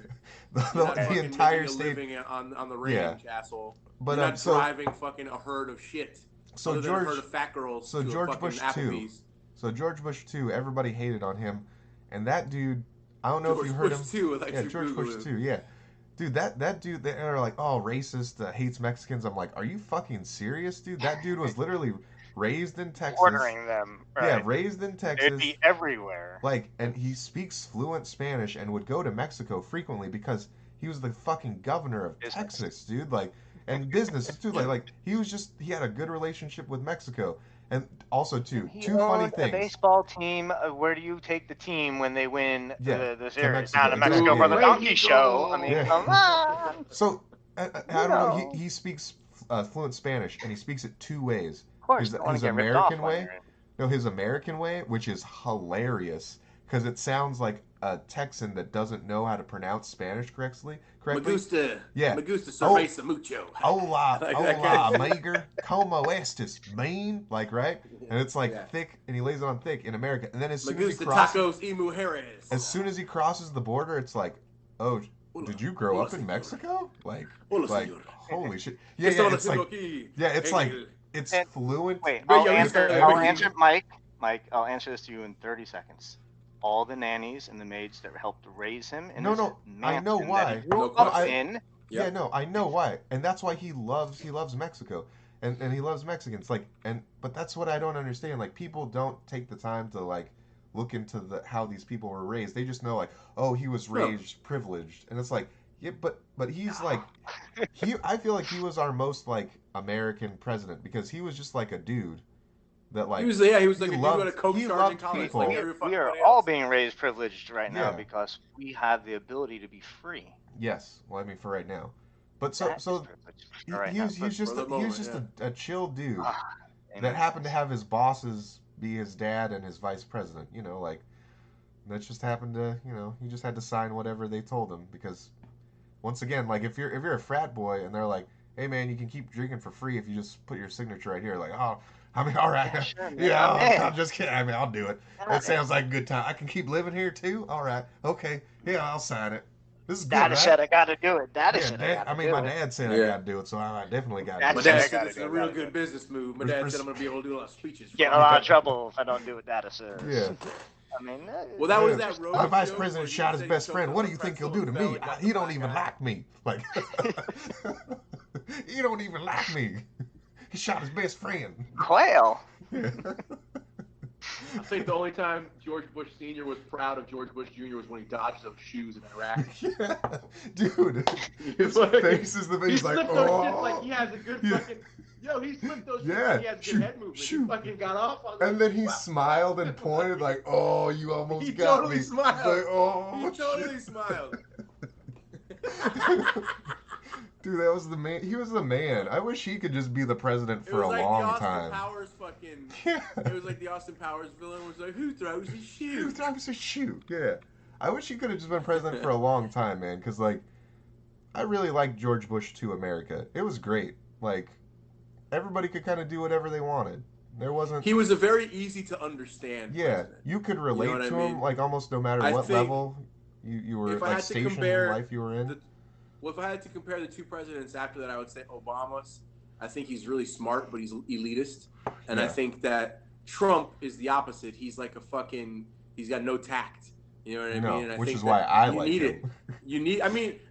the, You're not the fucking entire making a state, living on the yeah. range, asshole. But You're not so driving fucking a herd of shit. so other than George, a herd of fat girls so to George a fucking Bush Applebee's. too, so George Bush too, everybody hated on him, and that dude, I don't know George if you heard Bush him, too, like yeah, you George Google Bush him. too, yeah. Dude, that dude, they're like, oh, racist, hates Mexicans. I'm like, are you fucking serious, dude? That dude was literally raised in Texas. Ordering them, right? Yeah, raised in Texas. They'd be everywhere. Like, and he speaks fluent Spanish and would go to Mexico frequently because he was the fucking governor of Texas, dude. Like, and business, dude. Like he had a good relationship with Mexico. And also, too, two funny things. A baseball team. Where do you take the team when they win the series? Mexico. Down to Mexico for the donkey show. I mean, come on. So, I don't know. He speaks fluent Spanish, and he speaks it two ways. Of course, his American way. No, his American way, which is hilarious, because it sounds like a Texan that doesn't know how to pronounce Spanish correctly. Me gusta cerveza mucho. Hola, amigo, como estes, mean, like, right? And it's like thick, and he lays it on thick in America. And then as soon as he crosses, tacos y mujeres. as soon as he crosses the border, it's like, oh, did you grow up in Mexico? Like, holy shit. Yeah, it's like, it's fluent. Wait, I'll answer, Mike, I'll answer this to you in 30 seconds. All the nannies and the maids that helped raise him in this I know why. Yeah, no, I know why, and that's why he loves Mexico, and he loves Mexicans. Like, but that's what I don't understand. Like, people don't take the time to like look into how these people were raised. They just know like, oh, he was raised privileged, and it's like, yeah, but he's like, I feel like he was our most like American president because he was just like a dude. That like he was like a dude at a coke charge in college. Like we are all being raised privileged right now because we have the ability to be free. Yes, well, I mean for right now, but he's just a chill dude that happened to have his bosses be his dad and his vice president. You know, like that just happened to he just had to sign whatever they told him because once again, like if you're a frat boy and they're like, hey man, you can keep drinking for free if you just put your signature right here, like oh. I mean, all right. I'm just kidding. I mean, I'll do it. That sounds like a good time. I can keep living here too? All right. Okay. Yeah, I'll sign it. This is good, Daddy said I got to do it. Daddy said I got to do it. My dad said I got to do it, so I definitely got to do it. My dad said it's a real good business move. My dad said I'm going to be able to do a lot of speeches. Get in a lot of trouble if I don't do what Daddy says. Yeah. I mean, well, that was that road. My vice president shot his best friend. What do you think he'll do to me? He don't even like me. Like, he don't even like me. He shot his best friend. Quail. I think the only time George Bush Sr. was proud of George Bush Jr. was when he dodged those shoes in Iraq. Yeah, dude. His face is the thing. He's like, those shits like he has a good fucking... Yo, he flipped those shit like he has good head movement. He fucking got off on and then he smiled and pointed like, oh, you almost got me. He totally smiled. Like, oh, he totally smiled. Dude, that was the man. He was the man. I wish he could just be the president for a long time. It was like the Austin Powers villain was like, who throws a shoe? Who throws a shoe? Yeah. I wish he could have just been president for a long time, man. Because, like, I really liked George Bush to America. It was great. Like, everybody could kind of do whatever they wanted. There wasn't... He was a very easy to understand president. You could relate to him, like, almost no matter what level you were, like, station in life you were in. Well, if I had to compare the two presidents after that, I would say Obama's. I think he's really smart, but he's elitist. And I think that Trump is the opposite. He's like he's got no tact. You know what I mean? And I which think is why I like him.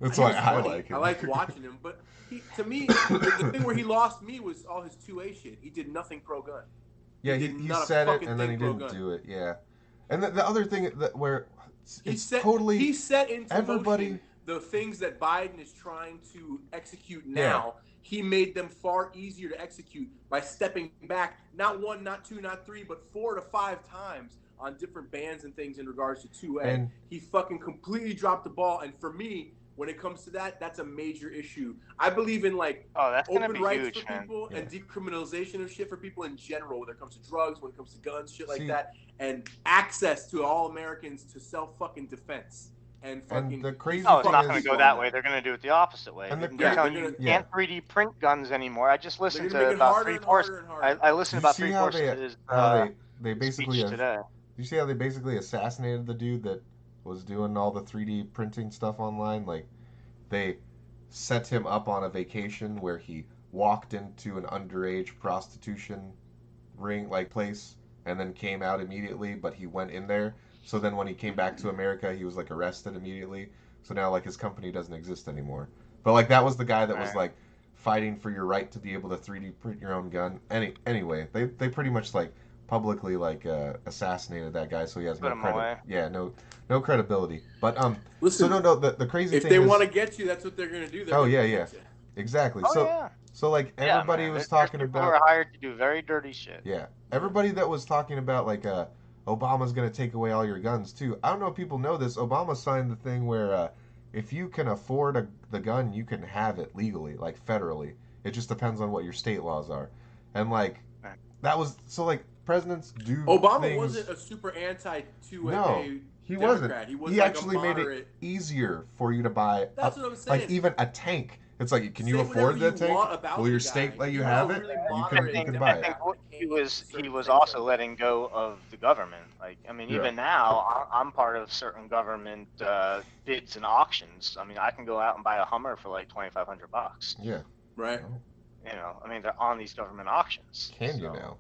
That's why I like him. I like watching him. But to me, the thing where he lost me was all his 2A shit. He did nothing pro-gun. Yeah, he said it, and then he didn't do it. Yeah. And the other thing where... He set into motion the things that Biden is trying to execute now, he made them far easier to execute by stepping back, not 1, not 2, not 3, but 4 to 5 times on different bans and things in regards to 2A. And he fucking completely dropped the ball. And for me, when it comes to that, that's a major issue. I believe in like that's gonna open be rights huge, for people man. and decriminalization of shit for people in general, when it comes to drugs, when it comes to guns, shit like See, that, and access to all Americans to self fucking defense. And fucking the crazy No, it's thing not is- going to go that way. They're going to do it the opposite way. And the They're cra- telling they're you gonna- can't 3D print guns anymore. I just listened They're gonna to make it about harder and harder and harder. I listened to Do you about see 3/4 how of his they basically speech today. you see how they basically assassinated the dude that was doing all the 3D printing stuff online? Like, they set him up on a vacation where he walked into an underage prostitution ring like place and then came out immediately, but he went in there. So then when he came back to America, he was like arrested immediately. So now like his company doesn't exist anymore. But like that was the guy that was like fighting for your right to be able to 3D print your own gun. Anyway, they pretty much like publicly like assassinated that guy, so he has Put no him credit. away. Yeah, no credibility. But Listen, so no, the crazy if thing they is, want to get you, that's what they're gonna do. They're Oh, gonna yeah, get yeah. you. exactly. Oh, so yeah. so like Yeah, everybody man. was There's talking people about who are hired to do very dirty shit. Yeah, everybody that was talking about like Obama's going to take away all your guns too. I don't know if people know this. Obama signed the thing where if you can afford the gun, you can have it legally, like federally. It just depends on what your state laws are. And like that was so like presidents do. Obama things... wasn't a super anti 2A. No, he Democrat. wasn't. He was he like actually a moderate... made it easier for you to buy. That's what I'm saying. Like even a tank. It's like, can you Say afford whatever that you tank? want about Will the your guy. state let you You have know, it? really You moderate can I buy it. think he was Certain also things. letting go of the government. Like, I mean, Yeah. even now, I'm part of certain government bids and auctions. I mean, I can go out and buy a Hummer for like $2,500. Yeah. Right. You know, I mean, they're on these government auctions. Can you so, now?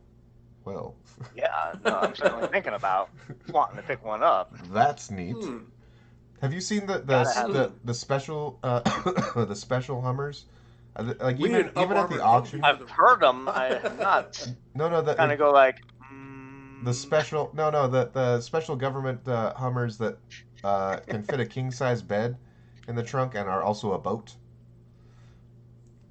Well. Yeah, no, I'm certainly thinking about wanting to pick one up. That's neat. Have you seen the special the special Hummers? Like We even need an at up-armored the auction. tank. I've heard them. I have not. No, Kind of go like. the special the special government Hummers that can fit a king size bed in the trunk and are also a boat.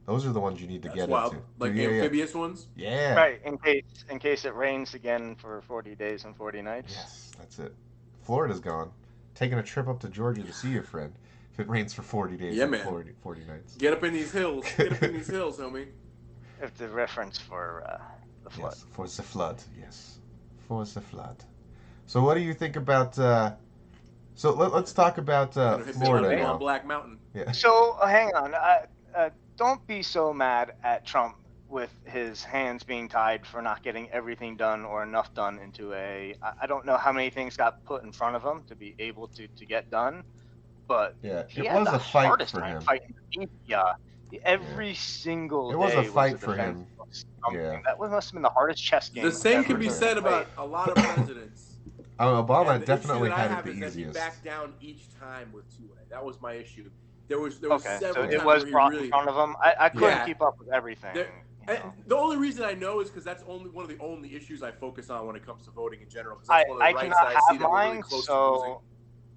Those are the ones you need to That's get wild. into. Like Yeah, amphibious ones. Yeah. Right, in case it rains again for 40 days and 40 nights. Yes, that's it. Florida's gone. Taking a trip up to Georgia to see your friend. If it rains for 40 days Yeah, and man. 40 nights. Get up in these hills. Get up in these hills, homie. If the reference for the flood. Yes, for the flood. Yes, for the flood. So what do you think about? So let's talk about Florida on now. Black Mountain. Yeah. So hang on. Don't be so mad at Trump with his hands being tied for not getting everything done or enough done into I don't know how many things got put in front of him to be able to get done, but Yeah, he it had was the a fight hardest for time him. fighting the media. Every single It was day a fight was for defense him. of something. Yeah. That must have been the hardest chess game. The same ever can be to said play. about a lot of presidents. Obama And the definitely issue that had I it have the is that he easiest. backed down each time with 2A. That was my issue. There was Okay, so several it times was where he brought really... in front of him. I couldn't Yeah. keep up with everything. There- you know. The only reason I know is because that's only one of the only issues I focus on when it comes to voting in general. 'Cause I that's one of the rights cannot that I see have that we're really mine, close to losing. so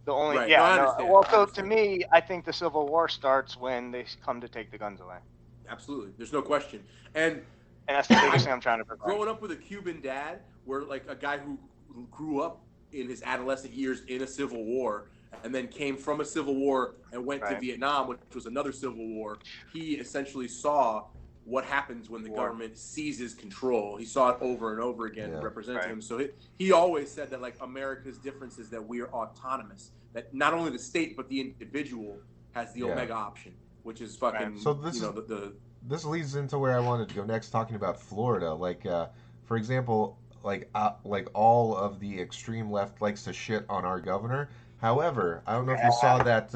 the only Right. No, I understand. well, I so to understand. me, I think the Civil War starts when they come to take the guns away, Absolutely, there's no question. And and that's the biggest thing I'm trying to prevent. growing up with a Cuban dad, where like a guy who grew up in his adolescent years in a civil war, and then came from a civil war and went to Right. Vietnam, which was another civil war, he essentially saw what happens when the War. government seizes control. He saw it over and over again Yeah. represented Right. him. So he always said that like America's difference is that we are autonomous, that not only the state but the individual has the Yeah. omega option, which is fucking, Right. So this is- the This leads into where I wanted to go next, talking about Florida. Like, for example, like all of the extreme left likes to shit on our governor. However, I don't know if you saw that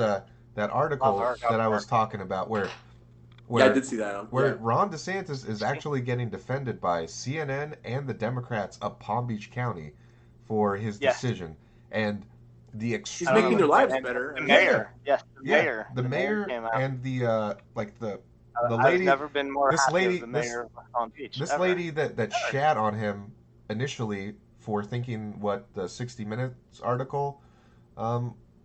article Love our that I was governor. talking about where yeah, I did see that. where Yeah. Ron DeSantis is actually getting defended by CNN and the Democrats of Palm Beach County for his Yes. decision. And the He's extreme making their lives And better. The mayor, yes, the Yeah, mayor. the mayor came out. and the the I've lady never been more this happy lady- with the mayor of Palm Beach. this ever. lady that shat on him initially for thinking what the 60 Minutes article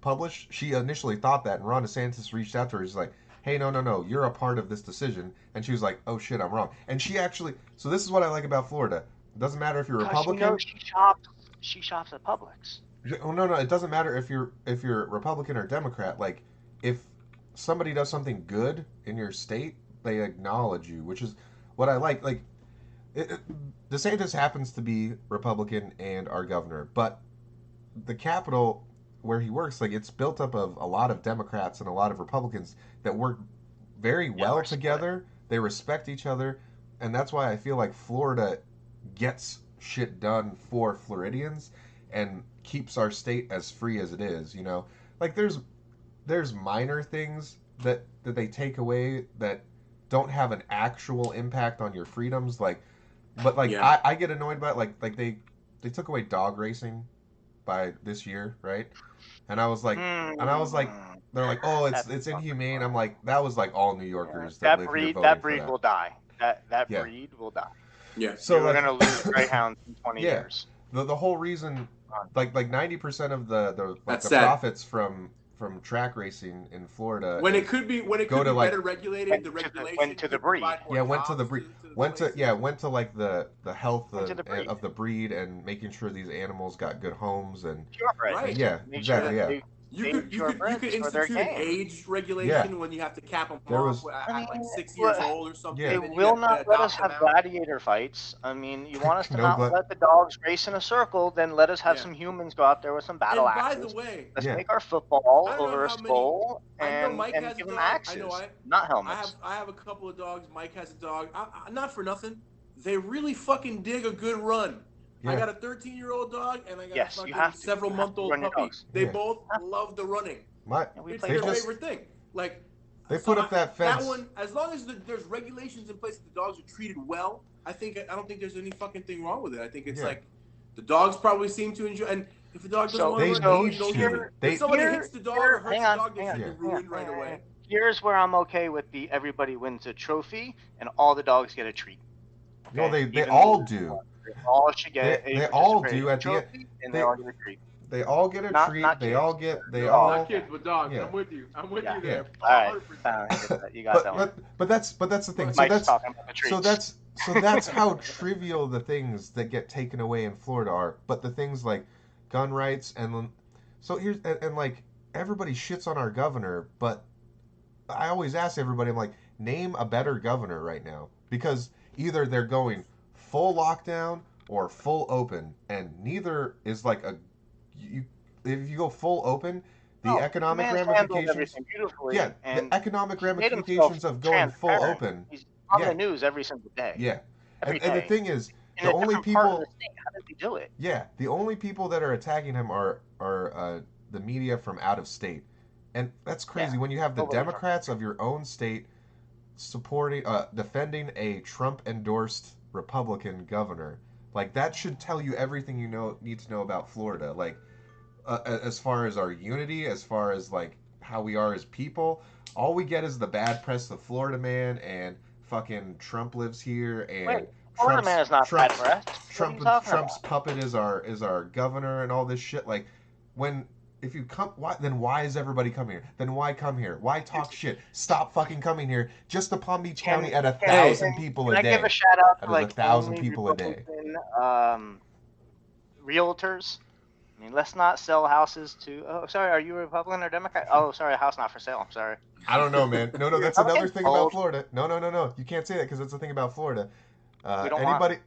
published, she initially thought that, and Ron DeSantis reached out to her. He's like, hey, no, you're a part of this decision. And she was like, oh shit, I'm wrong. And she actually, so this is what I like about Florida. It doesn't matter if you're Republican. She shops at Publix. Oh no, it doesn't matter if you're Republican or Democrat. Like, if somebody does something good in your state, they acknowledge you, which is what I like. Like, DeSantis happens to be Republican and our governor, but the Capitol where he works, like, it's built up of a lot of Democrats and a lot of Republicans that work very well together. They respect each other, and that's why I feel like Florida gets shit done for Floridians and keeps our state as free as it is. You know, like there's minor things that they take away that don't have an actual impact on your freedoms, like, but like I get annoyed by it, like they took away dog racing by this year, right? And I was like, they're like, oh, it's inhumane. I'm like, that was like all New Yorkers that live here voting that breed for that. will die. That breed will die. Yeah. So we're gonna lose greyhounds in 20 years. The whole reason, like 90% of the profits from track racing in Florida, when it could be better regulated, the regulation went to the breed. Went to the breed. Went to like the health of the breed and making sure these animals got good homes and right. Yeah, exactly. Yeah. You could institute an age regulation when you have to cap them off at like 6 years old or something. They will not let us have gladiator fights. I mean, you want us to not let the dogs race in a circle, then let us have some humans go out there with some battle axes. By the way, let's make our football over a skull and give them axes, not helmets. I have a couple of dogs. Mike has a dog. Not for nothing. They really fucking dig a good run. Yeah. I got a 13-year-old dog, and I got a fucking several-month-old puppy. They both love the running. It's their favorite thing. Like, they put up that fence. That one, as long as there's regulations in place that the dogs are treated well, I don't think there's any fucking thing wrong with it. I think it's like the dogs probably seem to enjoy. And if the dog doesn't want to run, you don't give it. If somebody hits the dog or hurts the dog, they should be ruined right away. Here's where I'm okay with the everybody wins a trophy and all the dogs get a treat. Okay? No, they all do. They all should get they all do at the end. And they all get a treat. They all get a treat. They all get. Not kids, but dogs. Yeah. I'm with you there. All right. You got that one. But that's the thing. So that's how trivial the things that get taken away in Florida are. But the things like gun rights and like everybody shits on our governor, but I always ask everybody, I'm like, name a better governor right now, because either they're going full lockdown or full open, and neither is like if you go full open, the economic ramifications. The economic ramifications of going full open. He's on the news every single day. Yeah, and the thing is, the only people. How does he do it? Yeah, the only people that are attacking him are the media from out of state, and that's crazy when you have the Democrats of your own state supporting, defending a Trump-endorsed Republican governor. Like, that should tell you everything you need to know about Florida. Like, as far as our unity, as far as like how we are as people, all we get is the bad press of Florida man and fucking Trump lives here and Florida man is not bad press. Trump's puppet is our governor and all this shit. Like, if you come, why is everybody coming here? Then why come here? Why talk shit? Stop fucking coming here. Just to Palm Beach County at 1,000 people a day. Can I give a shout out to like 1,000 people a day? Realtors. I mean, let's not sell houses to. Oh, sorry, are you a Republican or Democrat? Oh, sorry, a house not for sale. I'm sorry. I don't know, man. No, that's another thing about Florida. No. You can't say that because that's the thing about Florida.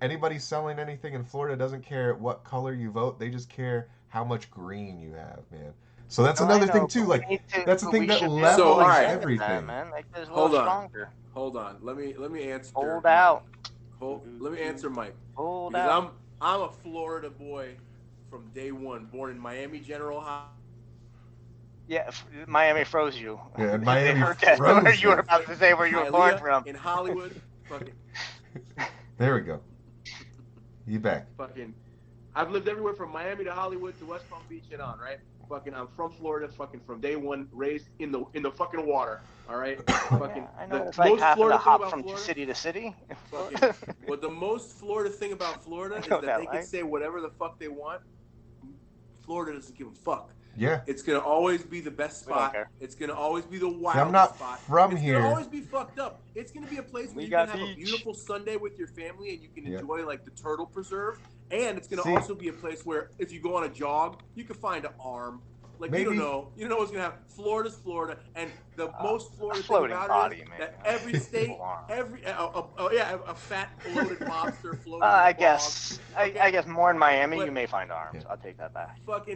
Anybody selling anything in Florida doesn't care what color you vote. They just care how much green you have, man. So that's another thing too. Like, that's the thing that levels everything. Man. Like, Hold on. Let me answer. Hold out. Let me answer, Mike. Hold out. I'm a Florida boy from day one, born in Miami General Hospital. Yeah, Miami froze you. Yeah, Miami froze you. You were about to say where you were born from. In Hollywood. Fucking. There we go. You back. Fucking. I've lived everywhere from Miami to Hollywood to West Palm Beach and on, right? Fucking, I'm from Florida, fucking from day one, raised in the fucking water, all right? Fucking, I know it's like having to hop from city to city. But the most Florida thing about Florida is that they can say whatever the fuck they want. Florida doesn't give a fuck. Yeah. It's gonna always be the best We don't spot. care. It's gonna always be the wildest See, I'm not spot. from it's here. gonna always be fucked up. It's gonna be a place where We you got can have a beach. beautiful Sunday with your family and you can Yeah. enjoy like the turtle preserve. And it's gonna See- also be a place where if you go on a jog, you can find an arm. Like you Maybe- don't know. You don't know what's gonna happen. Florida's Florida, and the most Florida thing floating about body, it is man. that every state, Full arm. a fat bloated lobster floating. I in the bog. guess. Okay? I guess more in Miami, But- you may find arms. Yeah. I'll take that back. But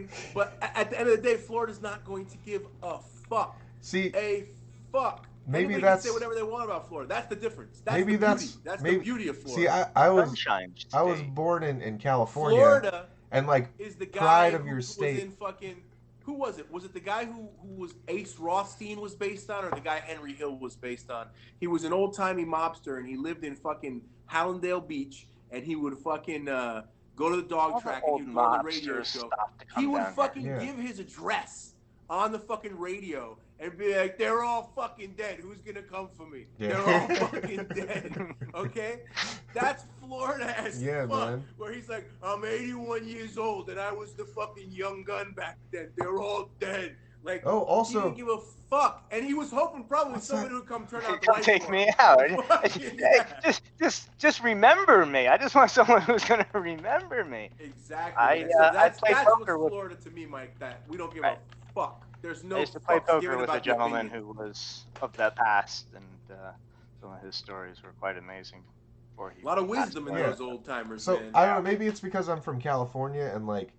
at the end of the day, Florida's not going to give a fuck. See, A fuck. Maybe Anybody that's- can say whatever they want about Florida. That's the difference. That's maybe the that's beauty. That's maybe, the beauty of Florida. See, I was Sunshine State. born in California, Florida and like is the guy pride of who your was state. in fucking. Who was it? Was it the guy who was Ace Rothstein was based on, or the guy Henry Hill was based on? He was an old timey mobster, and he lived in fucking Hallandale Beach, and he would fucking go to the dog All the track, and old he would go on the radio mobsters show. stop to come He would down fucking here. give his address on the fucking radio and be like, "They're all fucking dead. Who's gonna come for me? Yeah. They're all fucking dead." Okay, that's Florida as Yeah, fuck. man. Where he's like, "I'm 81 years old and I was the fucking young gun back then. They're all dead." Like, Oh, he also, didn't give a fuck, and he was hoping probably What's somebody that? would come turn out the Come lights. take for me him. out. Fucking yeah. Just remember me. I just want someone who's gonna remember me. Exactly. I that's played that's poker what's with- Florida to me, Mike. That we don't give Right. a fuck. There's no I used to play fucks poker given with a about the gentleman opinion. who was of that past, and some of his stories were quite amazing. Before he A lot of passed wisdom in away. those old timers, so man. I don't know. Maybe it's because I'm from California and like,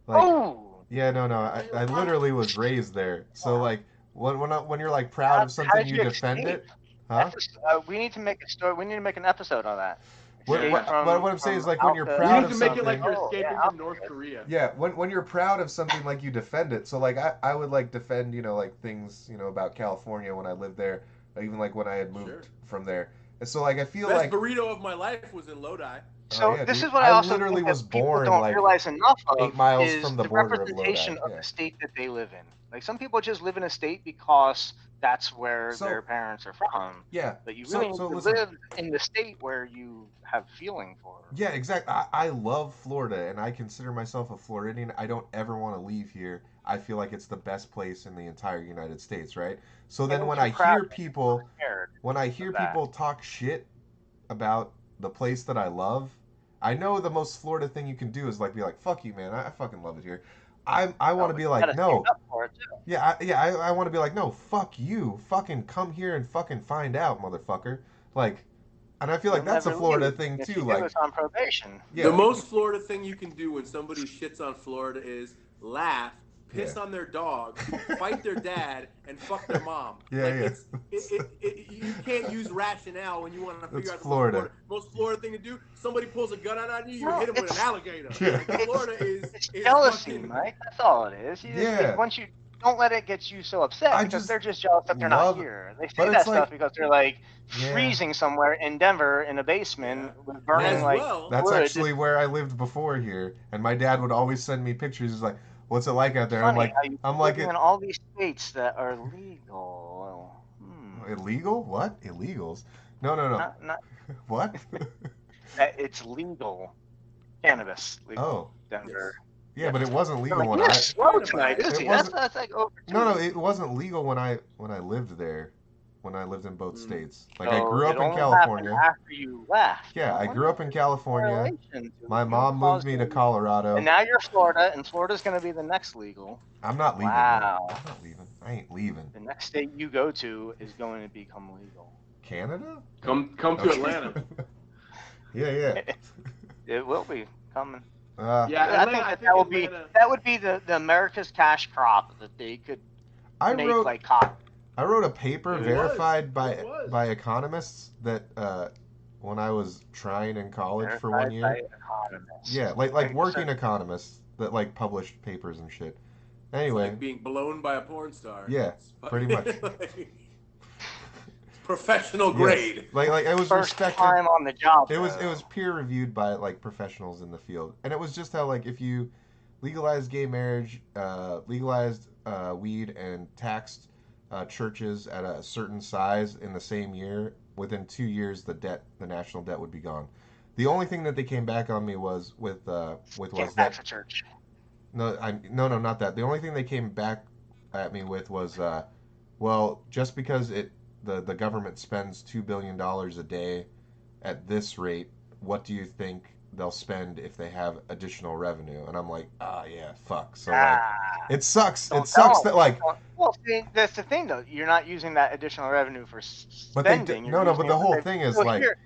Oh! yeah, no, I literally was raised there. So like, when you're like proud of How something, did you you defend escape? it, huh? We need to make a story. We need to make an episode on that. What, Yeah. what, what I'm saying is like when you're Alpha- We proud need of to make it something. like you're Oh, escaping yeah, from North Korea. Yeah, when you're proud of something, like you defend it. So like I would like defend, like things, about California when I lived there, or even like when I had moved Sure. from there. And so like I feel Best like burrito of my life was in Lodi. So yeah, this dude, is what I also literally think that was people born don't like realize enough of 8 miles is from the the border of representation Lodi, of yeah. the state that they live in. Like some people just live in a state because that's where So- their parents are from. yeah. But you So- really so need to listen. live in the state where you have feeling for. Yeah, exactly. I love Florida, and I consider myself a Floridian. I don't ever want to leave here. I feel like it's the best place in the entire United States, right? So then Yeah, when you're I proud hear of it. people Scared. when I hear that. people talk shit about the place that I love, I know the most Florida thing you can do is like be like, "Fuck you, man! I fucking love it here." I want to be You like, gotta "No, stand up for it, too. yeah, I want to be like, no, fuck you, fucking come here and fucking find out, motherfucker." Like, and I feel like You'll that's a never Florida leave. thing If too. you do, Like, it's on probation. yeah, The most Florida thing you can do when somebody shits on Florida is laugh, piss Yeah. on their dog, fight their dad, and fuck their mom. Yeah, like, yeah. You can't use rationale when you want to figure That's out the Florida. most Florida thing to do. Somebody pulls a gun out on you, you No, hit him with an it's- alligator. Yeah. Like, Florida It's is jealousy, fucking- Mike. That's all it is. You just, Yeah. once you don't let it get you so upset I because just they're just jealous that they're love- not here. They but say it's that stuff like- because they're like Yeah. freezing somewhere in Denver in a basement Yeah. with burning As like well, that's wood. actually where I lived before here, and my dad would always send me pictures. He's like, "What's it like out there?" And I'm Funny like, how you I'm like, live in all these states that are legal. "Illegal? What? Illegals? No. Not What? that it's legal. Cannabis legal. Oh, Denver. yeah, but it wasn't legal Like, when you're I. slow tonight, isn't It he? wasn't- That's like over. No, it wasn't legal when I lived there, when I lived in both Mm. states. Like I grew up in California. After you left. Yeah, I grew up in California. My You mom moved me to caused- Colorado. And now you're Florida, and Florida's going to be the next legal. I'm not leaving. Wow. Man. I'm not leaving. I ain't leaving. The next state you go to is going to become legal. Canada? Come to Okay. Atlanta. Yeah. It will be coming. Yeah, I think that will be Atlanta- that would be the America's cash crop that they could I make wrote like cotton. I wrote a paper It verified was. It was. by economists that when I was trying in college for 1 year. Verified by economists. Yeah, like 100%. working economists that like published papers and shit. It's Anyway, like being blown by a porn star. Yeah, It's pretty much. Professional grade. like it was First respected. time on the job. It was though. peer reviewed by like professionals in the field, and it was just how like if you legalized gay marriage, legalized weed, and taxed churches at a certain size in the same year, within 2 years the national debt would be gone. The only thing that they came back on me was with Can't was tax that a church. No, not that. The only thing they came back at me with was, well, just because the government spends $2 billion a day at this rate, what do you think they'll spend if they have additional revenue? And I'm like, yeah, fuck. So like, Ah, it sucks. It don't sucks tell that them. like, Well, see, that's the thing, though. You're not using that additional revenue for but they spending. You're no, but using the it. whole Okay, thing is so like, here,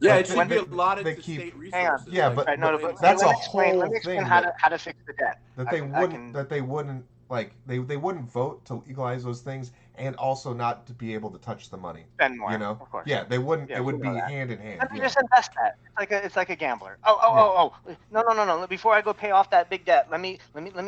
Yeah, like it should be when, allotted they to keep, state hang on. resources. yeah, like, but No, but but that's let a me explain. Let whole me explain thing how that to fix the debt. that I they can, wouldn't that they wouldn't like they wouldn't vote to legalize those things and also not to be able to touch the money. spend more, You know? of course. Yeah, they wouldn't. Yeah, It we would know be that. hand in hand. Let me Yeah, just invest that. It's like a gambler. yeah, No. Before I go pay off that big debt, let me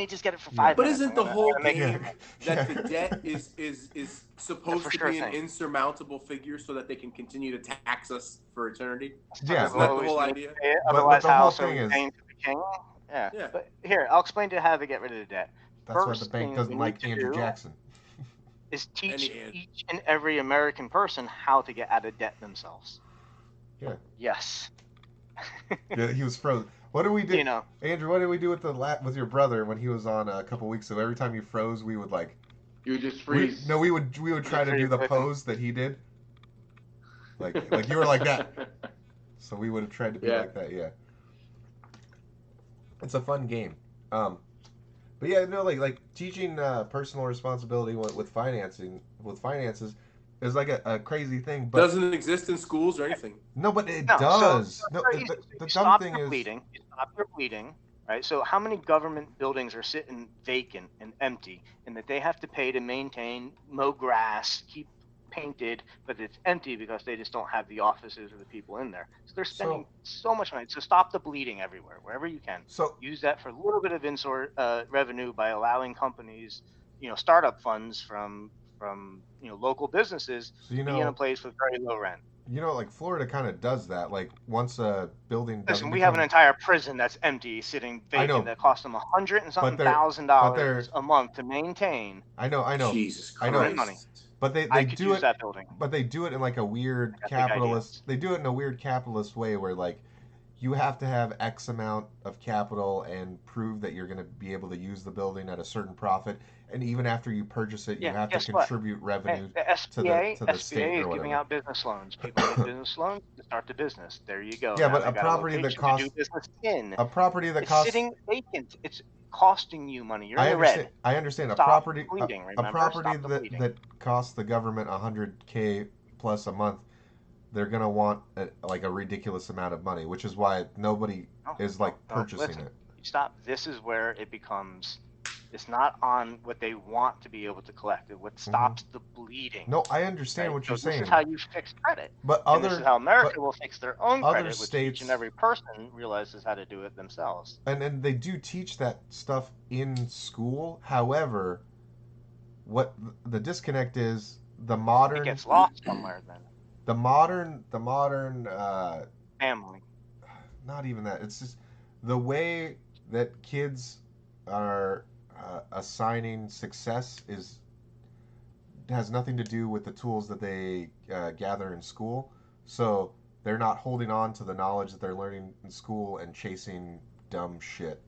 just get it for yeah, 5 but minutes. isn't the I'm whole gonna make yeah, game yeah. that the debt is the supposed for to sure be an thing. insurmountable figure so that they can continue to tax us for eternity? Yeah, Isn't that the Always whole need to idea? pay it, but otherwise the how whole else are thing we is paying to the king? Yeah. Yeah. But here, I'll explain to you how to get rid of the debt. that's why the First bank thing doesn't we need like to Andrew do Jackson. is teach And each and every American person how to get out of debt themselves. Yeah, Yes. yeah, he was frozen. What do we do, You know, Andrew? What did we do with with your brother when he was on a couple weeks ago? Every time you froze, we would like You would just freeze. we would try to do the pose that he did. Like you were like that, so we would have tried to be Yeah. like that. Yeah, it's a fun game. Um, but yeah, no, like teaching personal responsibility with finances is like a crazy thing. But doesn't exist in schools or anything. no, but it no. does. So No, you the dumb stop thing your is bleeding. You stop your bleeding. Right. So how many government buildings are sitting vacant and empty, and that they have to pay to maintain, mow grass, keep painted, but it's empty because they just don't have the offices or the people in there. So they're spending so much money. So stop the bleeding everywhere, wherever you can. so Use that for a little bit of revenue by allowing companies, startup funds from local businesses so you be in a know. place with very low rent. Like Florida kind of does that. Like once a building doesn't Listen, we have an become, entire prison that's empty, sitting I vacant, know, that costs them $100 and something but $1,000 a month to maintain. I know, Jesus I know, Free money. Christ. but they I could do use it, that building. but they do it in like a weird I got big capitalist. ideas. They do it in a weird capitalist way where like you have to have X amount of capital and prove that you're going to be able to use the building at a certain profit, and even after you purchase it, you Yeah, have to guess what? contribute Hey, revenue the to the SBA state is or giving whatever. out business loans. People need business loans to start the business. There you go. Yeah, Now but they got a location to do business in. a property that It's costs. sitting vacant. It's costing you money. You're in the red. I understand. Stop bleeding. A Remember, property stop the bleeding. that costs the government $100K plus a month, they're gonna want like a ridiculous amount of money, which is why nobody is like purchasing listen. it. Stop. This is where it becomes. It's not on what they want to be able to collect. It what stops the bleeding. No, I understand Right? what you're So this saying. is how you fix credit. But And this is how America will fix their own other credit, which states- each and every person realizes how to do it themselves. and they do teach that stuff in school. However, what the disconnect is, the It modern gets lost somewhere then. the modern Family. not even that. It's just the way that kids are assigning success has nothing to do with the tools that they gather in school. So they're not holding on to the knowledge that they're learning in school and chasing dumb shit.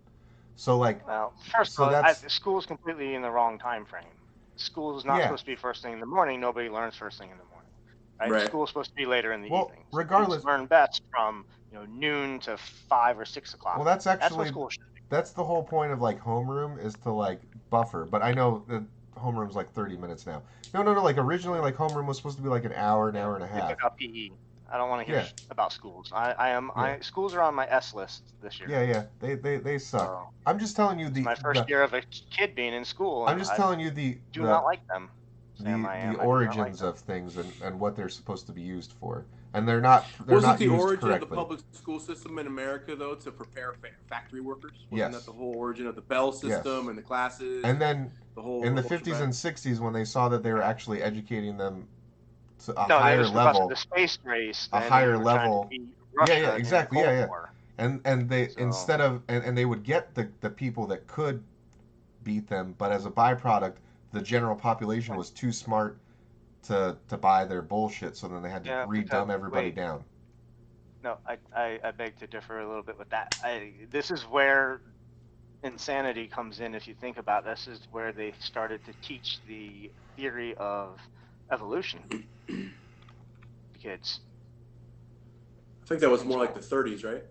So like, Well, first so of all, that's school's completely in the wrong time frame. School is not Yeah. supposed to be first thing in the morning. Nobody learns first thing in the morning. Right? Right. School's supposed to be later in the Well, evening. regardless- Kids learn best from noon to 5 or 6 o'clock. well, that's That's what actually school should be. that's the whole point of like homeroom is to like buffer. But I know that homeroom's like 30 minutes now. No. Like originally, like homeroom was supposed to be like an hour and a They half. took out PE. I don't want to hear Yeah. about schools. Schools are on my S list this year. Yeah. They suck. So, I'm just telling you it's my first the year of a kid being in school. I'm and just I telling you do not like them. the Sam, I do not origins like of things and what they're supposed to be used for, and they're not Wasn't the used origin correctly. of the public school system in America, though, to prepare factory workers? Wasn't Yes. that the whole origin of the Bell system Yes. and the classes? And then the whole in the whole 50s shebang? and 60s, when they saw that they were actually educating them to a No, it higher was because level, of the space race. a then higher they were trying to level- beat Russia Yeah, in exactly, the Cold yeah. War. and they So- instead of and they would get the people that could beat them, but as a byproduct, the general population was too smart to buy their bullshit, so then they had to Yeah, re-dumb because- everybody wait. down. No, I beg to differ a little bit with that. This is where insanity comes in. If you think about this, is where they started to teach the theory of evolution to kids. I think that was more like the 30s, right?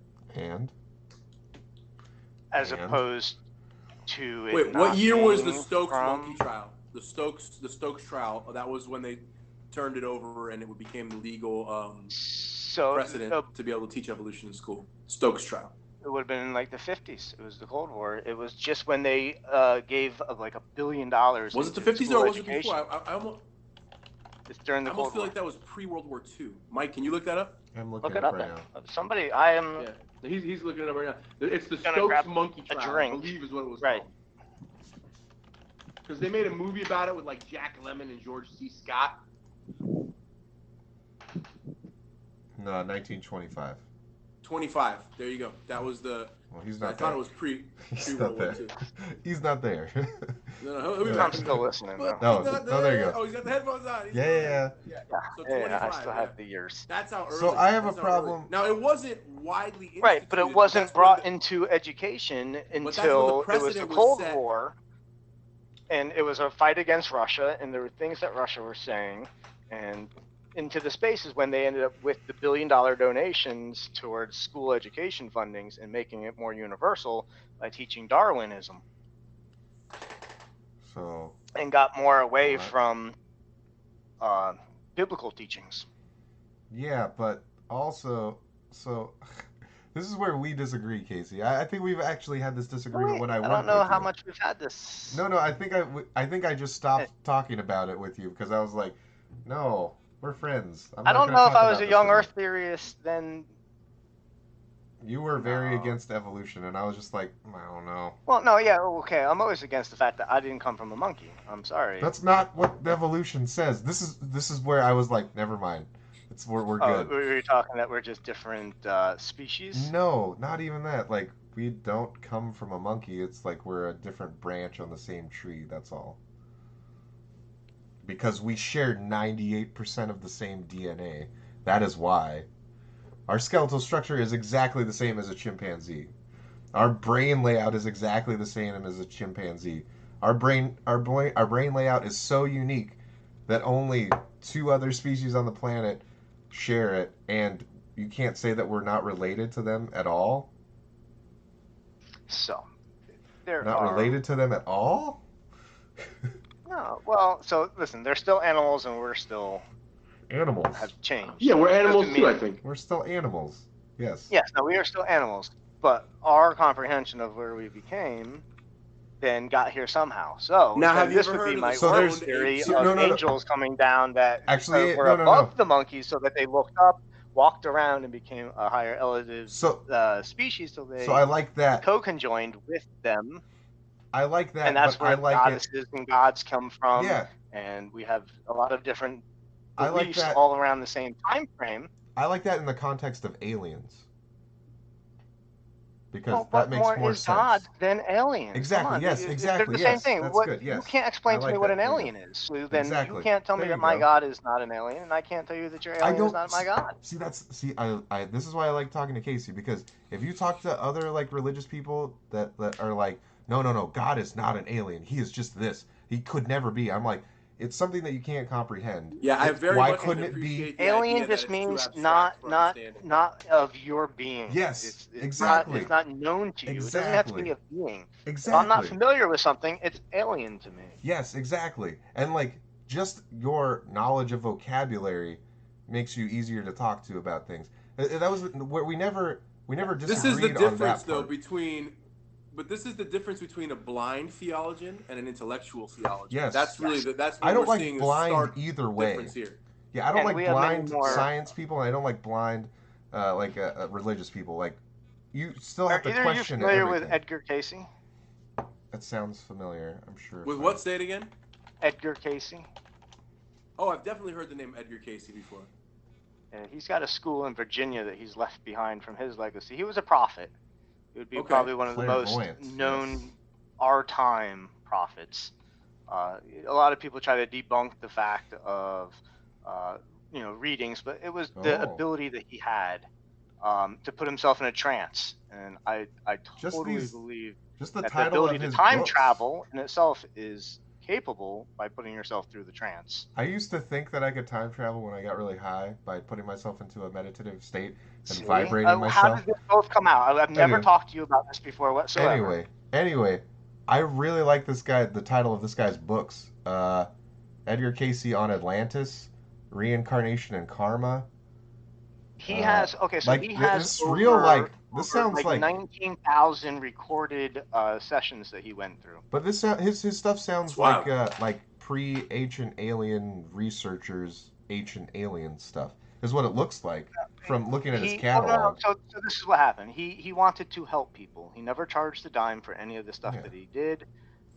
As opposed to it wait, not what year was the being Stokes from... monkey trial? The Stokes trial. That was when they turned it over and it became the legal precedent to be able to teach evolution in school. Stokes trial. It would have been in like the 50s. It was the Cold War. It was just when they gave like $1 billion. Was it the 50s or was it before? I almost. It's during the Cold War. I almost feel like that was pre-World War II. Mike, can you look that up? I'm looking it up right now. Somebody, I am. Yeah, he's looking it up right now. It's the Stokes monkey trial. I believe is what it was called. Because they made a movie about it with like Jack Lemmon and George C. Scott. No, 1925. 25. There you go. That was the. Well, he's not. I thought it was pre-World War II. He's not there. No, I'm still listening. No, there you go. Oh, he's got the headphones on. Yeah. So 25. I still have the years. That's how early. So I have a problem. Now it wasn't widely instituted. Right, but it wasn't brought into education until it was the Cold War, and it was a fight against Russia, and there were things that Russia were saying, and into the spaces when they ended up with the $1 billion donations towards school education fundings and making it more universal by teaching Darwinism. So. And got more away from biblical teachings. Yeah, but also, this is where we disagree, Casey. I think we've actually had this disagreement when I went. I don't know how much we've had this. No, I think I just stopped talking about it with you because I was like, no, we're friends. I don't know if I was a young Earth theorist then. You were very against evolution, and I was just like, I don't know. Well, no, yeah, okay. I'm always against the fact that I didn't come from a monkey. I'm sorry. That's not what evolution says. This is where I was like, never mind. We're good. Were you talking that we're just different species? No, not even that. Like, we don't come from a monkey. It's like we're a different branch on the same tree. That's all. Because we share 98% of the same DNA. That is why. Our skeletal structure is exactly the same as a chimpanzee. Our brain layout is exactly the same as a chimpanzee. Our brain layout is so unique that only 2 other species on the planet share it, and you can't say that we're not related to them at all. So, related to them at all? No. Well, so listen, they're still animals, and we're still animals. Have changed. Yeah, we're animals too, I think. We're still animals. Yes. Yes, no, we are still animals, but our comprehension of where we became then got here somehow. So now, have you this ever would heard be of my the theory of angels coming down that actually were above the monkeys, so that they looked up, walked around, and became a higher elevated species. So I like that co-conjoined with them. I like that, and that's where goddesses and gods come from. Yeah. And we have a lot of different beliefs like that, all around the same time frame. I like that in the context of aliens. Because that makes more sense. God than aliens. Exactly. Yes. Exactly. They're the same thing. That's good. Yes. You can't explain to me what an alien is. So then you can't tell me that my God is not an alien, and I can't tell you that your alien is not my God. See, I this is why I like talking to Casey, because if you talk to other like religious people that are like, no, God is not an alien. He is just this. He could never be. I'm like, it's something that you can't comprehend. Yeah, I very why much couldn't it be? Alien just means not of your being. Yes, exactly. It's not known to you. Exactly. It doesn't have to be a being. Exactly. If I'm not familiar with something, it's alien to me. Yes, exactly. And like just your knowledge of vocabulary makes you easier to talk to about things. That was where we never disagreed. This is the difference, though, But this is the difference between a blind theologian and an intellectual theologian. Yes. That's really that's what I don't we're like seeing blind either way. Here. Yeah, I don't like blind science people, and I don't like blind religious people. Like, you still have to question everything. Are you familiar with Edgar Cayce? That sounds familiar. I'm sure. With what? Say it again. Edgar Cayce. Oh, I've definitely heard the name Edgar Cayce before. And he's got a school in Virginia that he's left behind from his legacy. He was a prophet. It would be probably one of the most known our time prophets. A lot of people try to debunk the fact of readings, but it was the ability that he had to put himself in a trance. And I Just totally these- believe Just the that the title ability of to his time books. travel in itself is capable by putting yourself through the trance. I used to think that I could time travel when I got really high by putting myself into a meditative state and See? vibrating How myself. did this both come out? I've never Anyway. talked to you about this before whatsoever. Anyway, I really like this guy. The title of this guy's books: Edgar Casey on Atlantis, Reincarnation and Karma. He has he has this over, real like this over sounds like 19,000 recorded sessions that he went through. But this his stuff sounds Wow. like pre-ancient alien researchers ancient alien stuff is what it looks like from looking at his catalog. So this is what happened. He wanted to help people. He never charged a dime for any of the stuff that he did,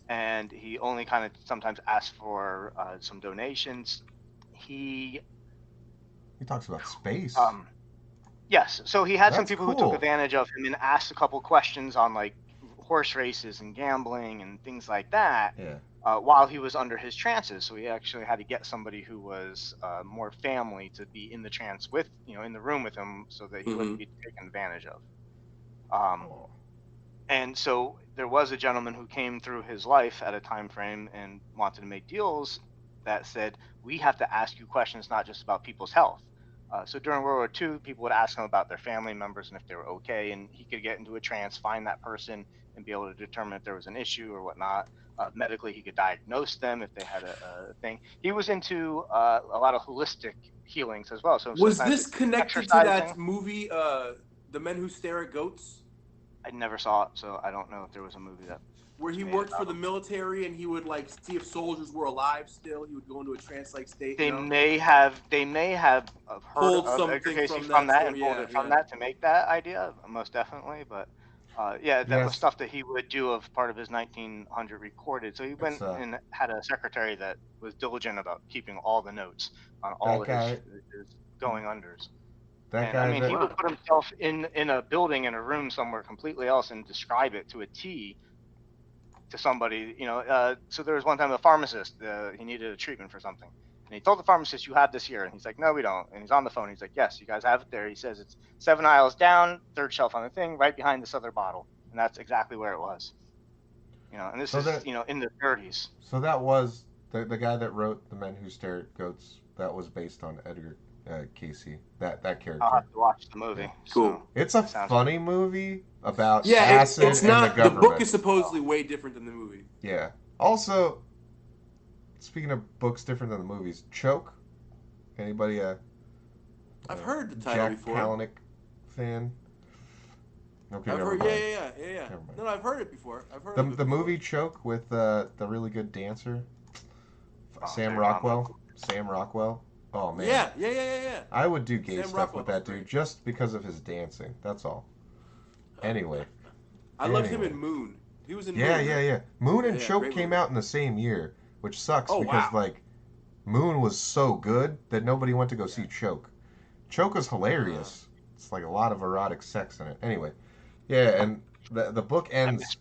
and he only kind of sometimes asked for some donations. He talks about space. Yes, so he had some That's people who cool. took advantage of him and asked a couple questions on like horse races and gambling and things like that. Yeah. While he was under his trances, so he actually had to get somebody who was more family to be in the trance with, in the room with him, so that he wouldn't be taken advantage of. And so there was a gentleman who came through his life at a time frame and wanted to make deals that said, we have to ask you questions not just about people's health. So during World War II, people would ask him about their family members and if they were okay, and he could get into a trance, find that person, and be able to determine if there was an issue or whatnot. Medically, he could diagnose them if they had a thing. He was into a lot of holistic healings as well. So was this connected to that movie, The Men Who Stare at Goats? I never saw it, so I don't know if there was a movie that. Where he worked for the military and he would like see if soldiers were alive still. He would go into a trance-like state. They may have heard pulled of something Edgar Casey from that and pulled it from that to make that idea, most definitely. But that was stuff that he would do of part of his 1900 recorded. So he went and had a secretary that was diligent about keeping all the notes on all of his going unders. He would put himself in a building, in a room somewhere completely else, and describe it to a T to somebody. So there was one time a pharmacist, he needed a treatment for something. And he told the pharmacist, you have this here. And he's like, no, we don't. And he's on the phone. He's like, yes, you guys have it there. He says it's 7 aisles down, third shelf on the thing, right behind this other bottle. And that's exactly where it was. And this is in the 30s. So that was the guy that wrote The Men Who Stare at Goats. That was based on Edgar Casey. That character. I'll have to watch the movie. Cool. So it's a funny movie about acid it's not, and the government. The book is supposedly way different than the movie. Yeah. Also, speaking of books different than the movies, Choke. Anybody I've heard the title Jack before. Palahniuk fan? Okay, I've heard, mind. yeah. No, I've heard it before. I've heard the movie Choke with the really good dancer, Sam Rockwell. Sam Rockwell. Oh man. Yeah. I would do gay Sam stuff Rockwell with that dude just because of his dancing. That's all. Anyway. I loved him in Moon. He was in Moon. Yeah. Moon and Choke came out in the same year, which sucks because like Moon was so good that nobody went to go see Choke. Choke was hilarious. It's like a lot of erotic sex in it. Anyway. Yeah, and the book ends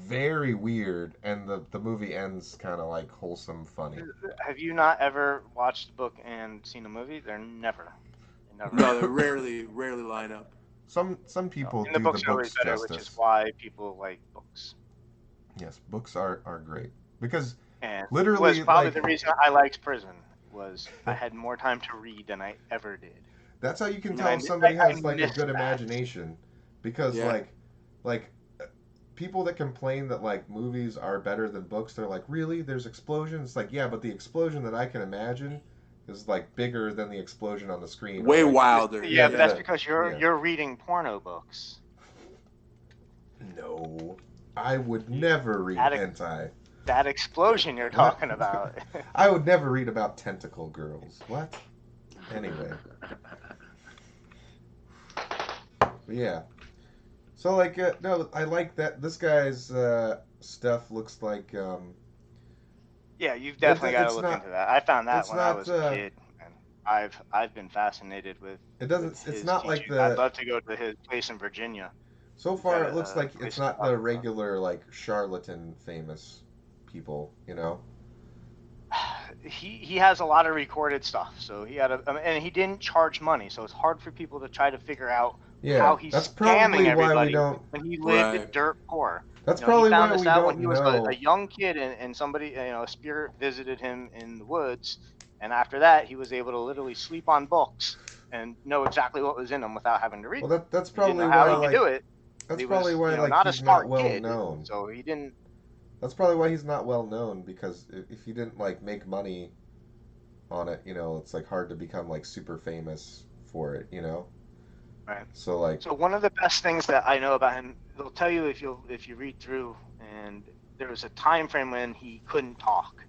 very weird, and the movie ends kind of like wholesome, funny. Have you not ever watched the book and seen a movie? They're never. No, they rarely line up. Some people and the do books the are books always better, justice. which is why people like books. Yes, books are great because and literally was probably the reason I liked Prison was I had more time to read than I ever did. That's how you can tell if somebody has like a good imagination, because like people that complain that like movies are better than books, they're like, really? There's explosions? Like, yeah, but the explosion that I can imagine is like bigger than the explosion on the screen. Way like, wilder. Yeah, but that's because you're reading porno books. No, I would never read hentai. That explosion you're talking about. I would never read about tentacle girls. What? Anyway. But yeah. So like no, I like that this guy's stuff looks like yeah, you've definitely got to look into that. I found that when I was a kid, and I've been fascinated with. It doesn't. It's not like the. I'd love to go to his place in Virginia. So far, it looks like it's not the regular like charlatan famous people, he has a lot of recorded stuff. So he had and he didn't charge money, so it's hard for people to try to figure out how he's that's scamming probably why we everybody don't. when he lived Right. dirt poor. That's He probably found why this we out when don't he was know. a young kid, and somebody, a spirit visited him in the woods, and after that, he was able to literally sleep on books and know exactly what was in them without having to read Well, them. that's He didn't probably know how why he could do it. that's He probably was, why not a he's not smart well kid, known. so he didn't. That's probably why he's not well known, because if he didn't make money on it, it's hard to become super famous for it, Right. So So one of the best things that I know about him, they'll tell you if you read through, and there was a time frame when he couldn't talk.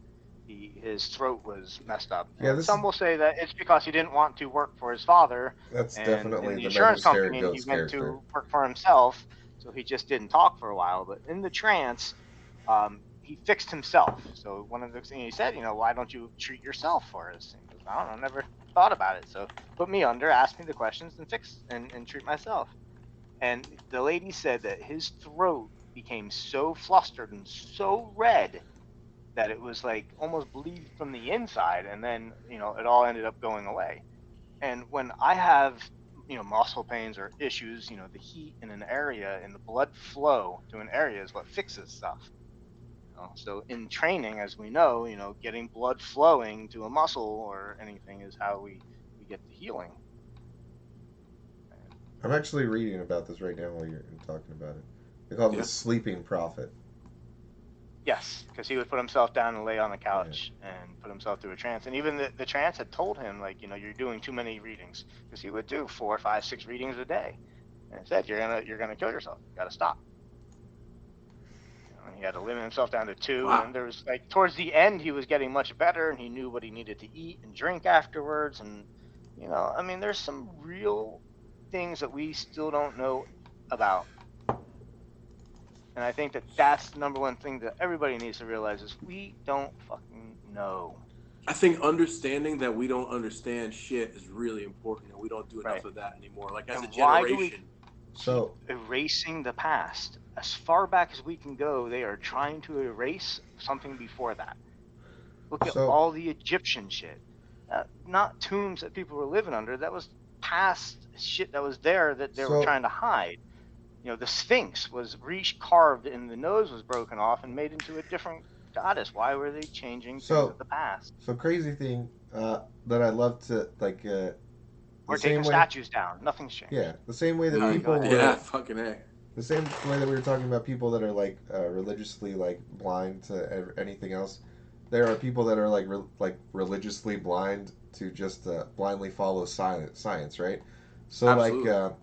His throat was messed up. Yeah, And some will say that it's because he didn't want to work for his father. that's And definitely in the the Men Who insurance Stare at company, and he Ghosts went character. to work for himself, so he just didn't talk for a while. But in the trance, he fixed himself. So one of the things he said, why don't you treat yourself for us? And he goes, I don't know, never thought about it. So put me under, ask me the questions, and fix and treat myself. And the lady said that his throat became so flustered and so red that it was almost bleeding from the inside, and then it all ended up going away. And when I have muscle pains or issues, the heat in an area and the blood flow to an area is what fixes stuff. So in training, as we know, getting blood flowing to a muscle or anything is how we get the healing. I'm actually reading about this right now while you're talking about it. They call him the sleeping prophet. Yes, because he would put himself down and lay on the couch and put himself through a trance. And even the trance had told him, you're doing too many readings, because he would do 4, 5, 6 readings a day. And it said, you're gonna kill yourself. You gotta stop. And he had to limit himself down to 2. Wow. And there was towards the end, he was getting much better, and he knew what he needed to eat and drink afterwards. And there's some real things that we still don't know about. And I think that that's the number one thing that everybody needs to realize is we don't fucking know. I think understanding that we don't understand shit is really important, and we don't do enough of that anymore. As a generation. Why do we keep erasing the past? As far back as we can go, they are trying to erase something before that. Look at all the Egyptian shit. Not tombs that people were living under. That was past shit that was there that they were trying to hide. The Sphinx was carved and the nose was broken off and made into a different goddess. Why were they changing things of the past? So crazy thing that I love to Or taking statues down. Nothing's changed. Yeah, the same way that people fucking A. The same way that we were talking about people that are religiously blind to anything else. There are people that are religiously blind to just blindly follow science, right? So Absolutely.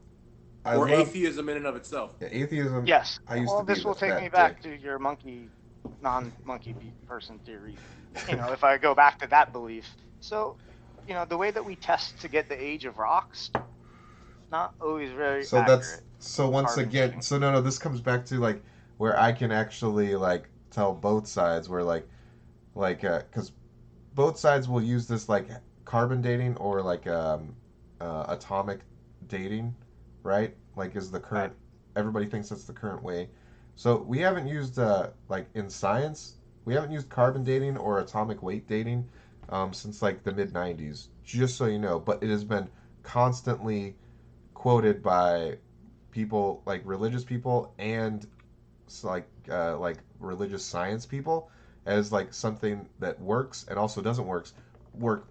Or atheism in and of itself. Yeah, atheism. Yes. I used to be this will take me back to your non-monkey person theory. If I go back to that belief. So, the way that we test to get the age of rocks, not always very accurate. Once again, no, this comes back to where I can actually tell both sides where because both sides will use this carbon dating or atomic dating. Right? Is the current... Everybody thinks that's the current way. So we haven't used, in science, we haven't used carbon dating or atomic weight dating since, the mid-90s, just so you know. But it has been constantly quoted by people, religious people and, religious science people as, something that works and also doesn't work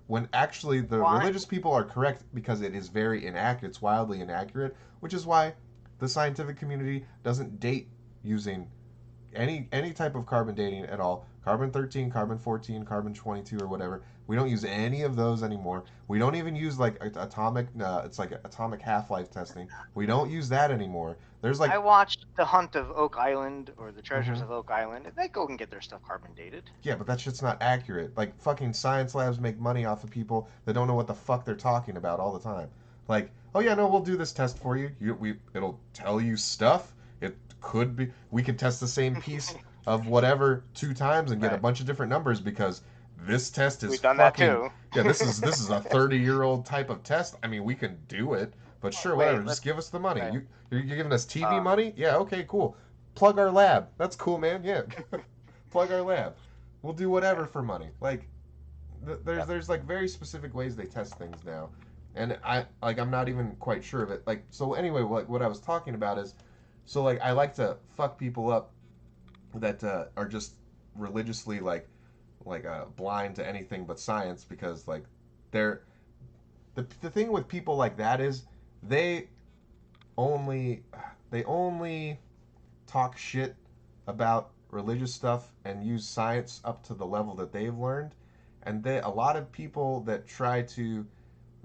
when actually the religious people are correct because it is very inaccurate. It's wildly inaccurate, which is why the scientific community doesn't date using any type of carbon dating at all. Carbon 13, carbon 14, carbon 22 or whatever. We don't use any of those anymore. We don't even use atomic atomic half-life testing. We don't use that anymore. There's I watched The Hunt of Oak Island or The Treasures of Oak Island, and they go and get their stuff carbon dated. Yeah, but that shit's not accurate. Fucking science labs make money off of people that don't know what the fuck they're talking about all the time. Oh yeah, no, we'll do this test for you. It'll tell you stuff. It could be we could test the same piece of whatever 2 times and get a bunch of different numbers because this test is We've done that too. Yeah, this is a 30-year-old type of test. I mean, we can do it, but sure, whatever. Just give us the money. Right. You're giving us TV money? Yeah, okay, cool. Plug our lab. That's cool, man. Yeah, plug our lab. We'll do whatever for money. there's like very specific ways they test things now, and I'm not even quite sure of it. Like, so anyway, what I was talking about is, so like I like to fuck people up that are just religiously blind to anything but science, because like they're the thing with people like that is they only they only talk shit about religious stuff and use science up to the level that they've learned, and a lot of people that try to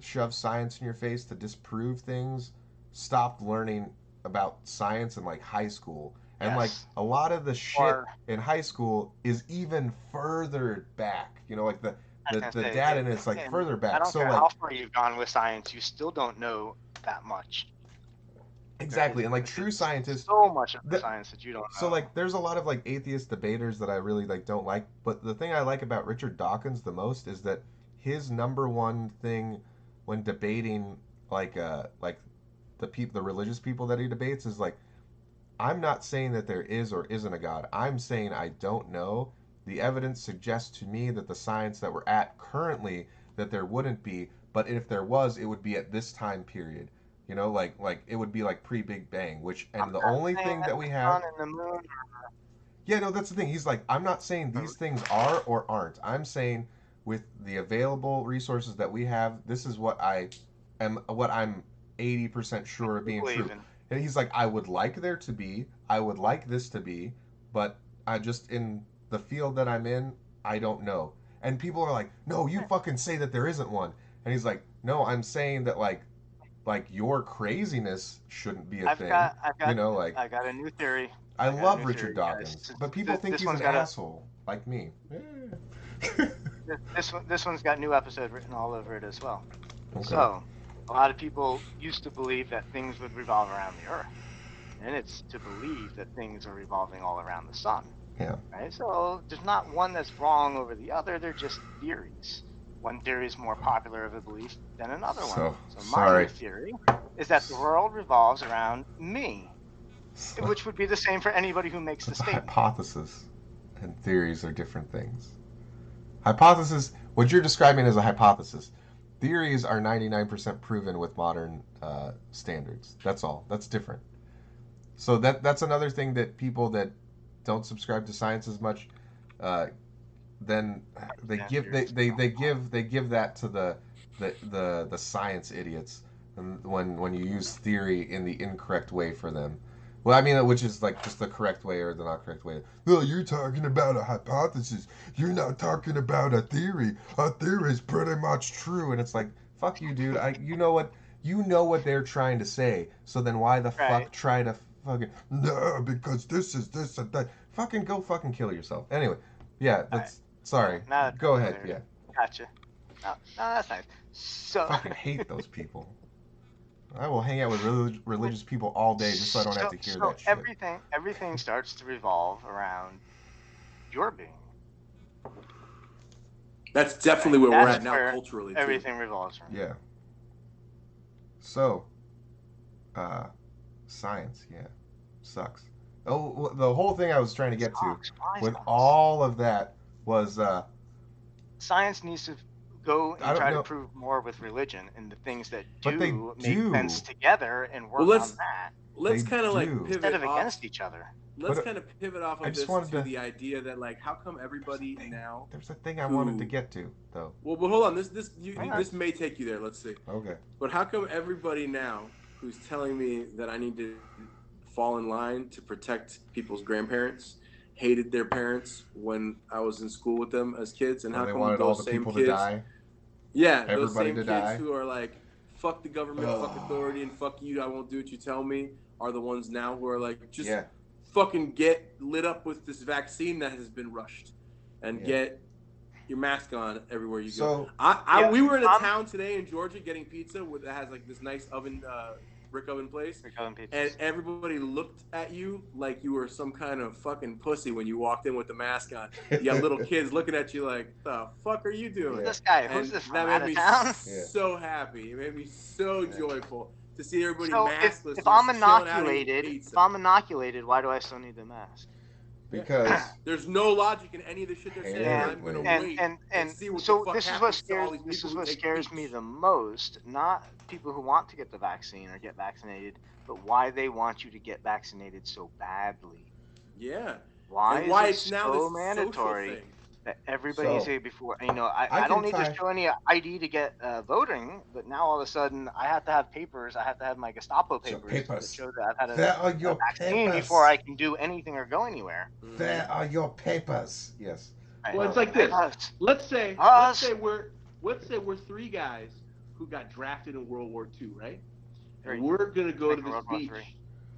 shove science in your face to disprove things stopped learning about science in like high school. And like Yes. a lot of the shit Or in high school is even further back. You know, like the I was gonna say, data in it's like and further I back. don't So care like how far you've gone with science, you still don't know that much. exactly, and like There's true scientists, so much of the the, science that you don't so know. like there's a lot of like atheist debaters that I really like don't like, but the thing I like about Richard Dawkins the most is that his number one thing when debating like the religious people that he debates is like, I'm not saying that there is or isn't a God. I'm saying I don't know. The evidence suggests to me that the science that we're at currently that there wouldn't be, but if there was, it would be at this time period. You know, like it would be like pre-Big Bang, which I'm and the not only saying thing that that the we have. sun and the moon Yeah, no, that's the thing. He's like, I'm not saying are these things are or aren't. I'm saying with the available resources that we have, this is what I'm 80% sure of you being believe true. in. And he's like, I would like there to be, I would like this to be, but I just in the field that I'm in, I don't know. And people are like, no, you fucking say that there isn't one. And he's like, no, I'm saying that like your craziness shouldn't be a I've thing. got I've You got know, like I got a new theory. I I got a love new Richard theory, guys. Dawkins, but people think This he's one's an got a asshole like me. Eh. this one's got new episode written all over it as well. Okay. So, a lot of people used to believe that things would revolve around the Earth, and it's to believe that things are revolving all around the sun. Yeah. Right? So there's not one that's wrong over the other. They're just theories. One theory is more popular of a belief than another one. So So my new sorry. theory is that the world revolves around me, So, which would be the same for anybody who makes the it's a statement. hypothesis, and theories are different things. Hypothesis. What you're describing is a hypothesis. Theories are 99% proven with modern standards. That's all. That's different. So that's another thing that people that don't subscribe to science as much, uh, then they give they give that to the science idiots, and when you use theory in the incorrect way for them. Well, I mean, which is like just the correct way or the not correct way. Well, you're talking about a hypothesis. You're not talking about a theory. A theory is pretty much true, and it's like, fuck you, dude. You know what they're trying to say. So then why the Right. fuck try to fucking no, because this is this and that. Fucking go fucking kill yourself. Anyway, yeah, that's sorry. Now Go ahead, there. yeah. Gotcha. No, that's nice. So Fucking hate those people. I will hang out with religious people all day just so I don't have to hear that shit. everything starts to revolve around your being. That's definitely where we're That's at now where culturally. Too. Everything revolves around. Yeah. So, science, yeah, sucks. Oh, the whole thing I was trying to get to Why with sucks? all of that was Science needs to go I and don't try know. to prove more with religion and the things that But they do make do. sense together and work Well, let's- on that Let's They kind of like do. pivot instead of off. against each other. Let's But, kind of pivot off I of just this wanted to to- the idea that like, how come everybody now? There's a thing I wanted to Who- get to though. Well, but hold on. This Hang on. this may take you there. Let's see. Okay. But how come everybody now who's telling me that I need to fall in line to protect people's grandparents hated their parents when I was in school with them as kids, and When how they come wanted those all the same people kids, to die. yeah, those Everybody same to kids die. who are like, fuck the government, fuck authority, and fuck you, I won't do what you tell me, are the ones now who are like, just Yeah. fucking get lit up with this vaccine that has been rushed, and Yeah. get your mask on everywhere you So go. Yeah, We were in a I'm- town today in Georgia getting pizza that has like this nice oven, brick oven place, We're going pizzas. and everybody looked at you like you were some kind of fucking pussy when you walked in with the mask on. You got little kids looking at you like, the fuck are you doing? Who's this guy? And Who's this from that out made of me town? so happy. It made me so joyful to see everybody So maskless. if I'm just chilling out eating inoculated, pizza. if I'm inoculated, why do I still need the mask? Because there's no logic in any of the shit they're saying. I'm gonna wait and see what the fuck this is happens what to all scares these people who take scares me peach. the most. Not people who want to get the vaccine or get vaccinated, but why they want you to get vaccinated so badly. Yeah. Why and why is it it's now so this mandatory social thing. that everybody say before? You know, I don't need to show any ID to get voting, but now all of a sudden I have to have papers. I have to have my Gestapo papers to show that I've had a vaccine before I can do anything or go anywhere. There are your papers. Yes. Well, it's like this. Let's say we're three guys who got drafted in World War II, right? And we're gonna go to this beach.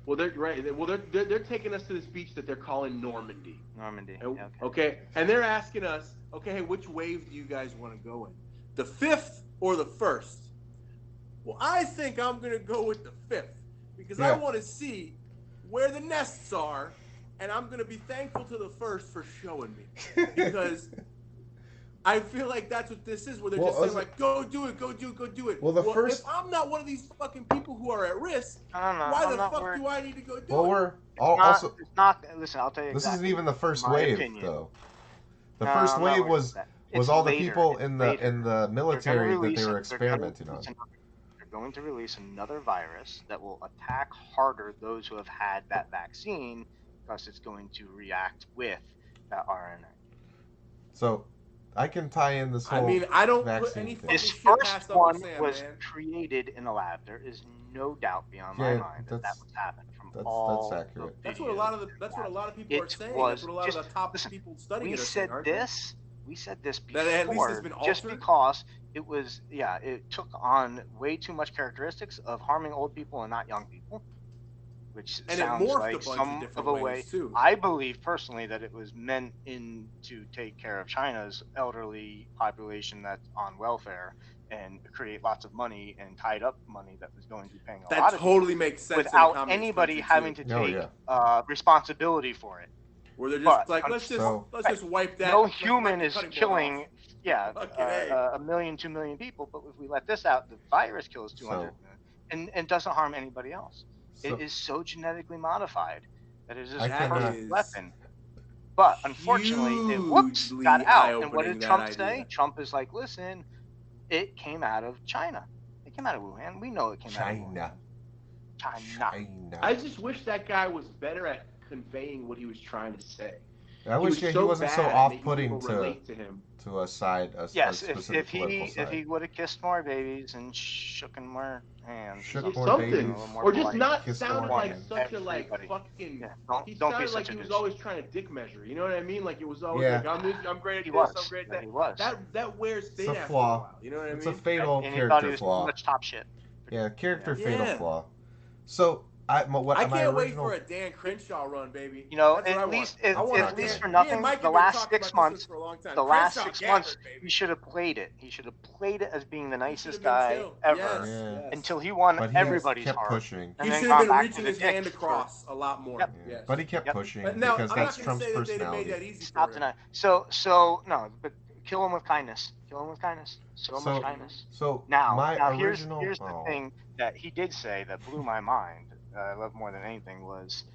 Well, they're right. Well, they're taking us to this beach that they're calling Normandy. And, okay. And they're asking us, okay, hey, which wave do you guys want to go in? The 5th or the 1st? Well, I think I'm gonna go with the 5th because I want to see where the nests are, and I'm gonna be thankful to the 1st for showing me because I feel like that's what this is, where they're just saying, like, go do it. Well, if I'm not one of these fucking people who are at risk, why the fuck do I need to go do it? It's not, listen, I'll tell you this exactly. isn't even the first wave, though. The first wave was all the people in the military that they were experimenting on. They're going to release another virus that will attack harder those who have had that vaccine because it's going to react with that RNA. So I can tie in this whole I don't vaccine put any thing. This first one was created in a lab. There is no doubt beyond my mind that was happened from all that's accurate. That's what a lot of people are saying. That's what a lot of the top people studying it are saying. We said this before, that at least it's been just because it was, it took on way too much characteristics of harming old people and not young people, which sounds like some of a way. Too. I believe personally that it was meant to take care of China's elderly population that's on welfare and create lots of money and tied up money that was going to be paying a lot of That totally makes sense without anybody having to take responsibility for it. Where they're just let's just wipe that. No human is killing, a million, 2 million people. But if we let this out, the virus kills 200 million and doesn't harm anybody else. It is so genetically modified that it is a perfect weapon. But unfortunately, it got out. And what did Trump say? Trump is like, listen, it came out of China. It came out of Wuhan. We know it came out of Wuhan. China. I just wish that guy was better at conveying what he was trying to say. I wish he wasn't so off-putting to a side. Yes, if he would have kissed more babies and shook more hands, or just not sounded like such a fucking. He sounded like he was always trying to dick measure. You know what I mean? Like it was always like I'm great at this, I'm great at that. That wears thin after a while. You know what I mean? It's a fatal and character he was flaw. Much top shit. Yeah, fatal flaw. So. I can't wait for a Dan Crenshaw run, baby. You know, at least for nothing, the last 6 months, he should have played it. He should have played it as being the nicest guy ever until he won everybody's heart. Pushing. He should have been reaching his hand across a lot more. Yep. Yes. But he kept pushing because that's Trump's personality. Stop tonight. So no, but kill him with kindness. Kill him with kindness. So much kindness. So now here's the thing that he did say that blew my mind. I love more than anything was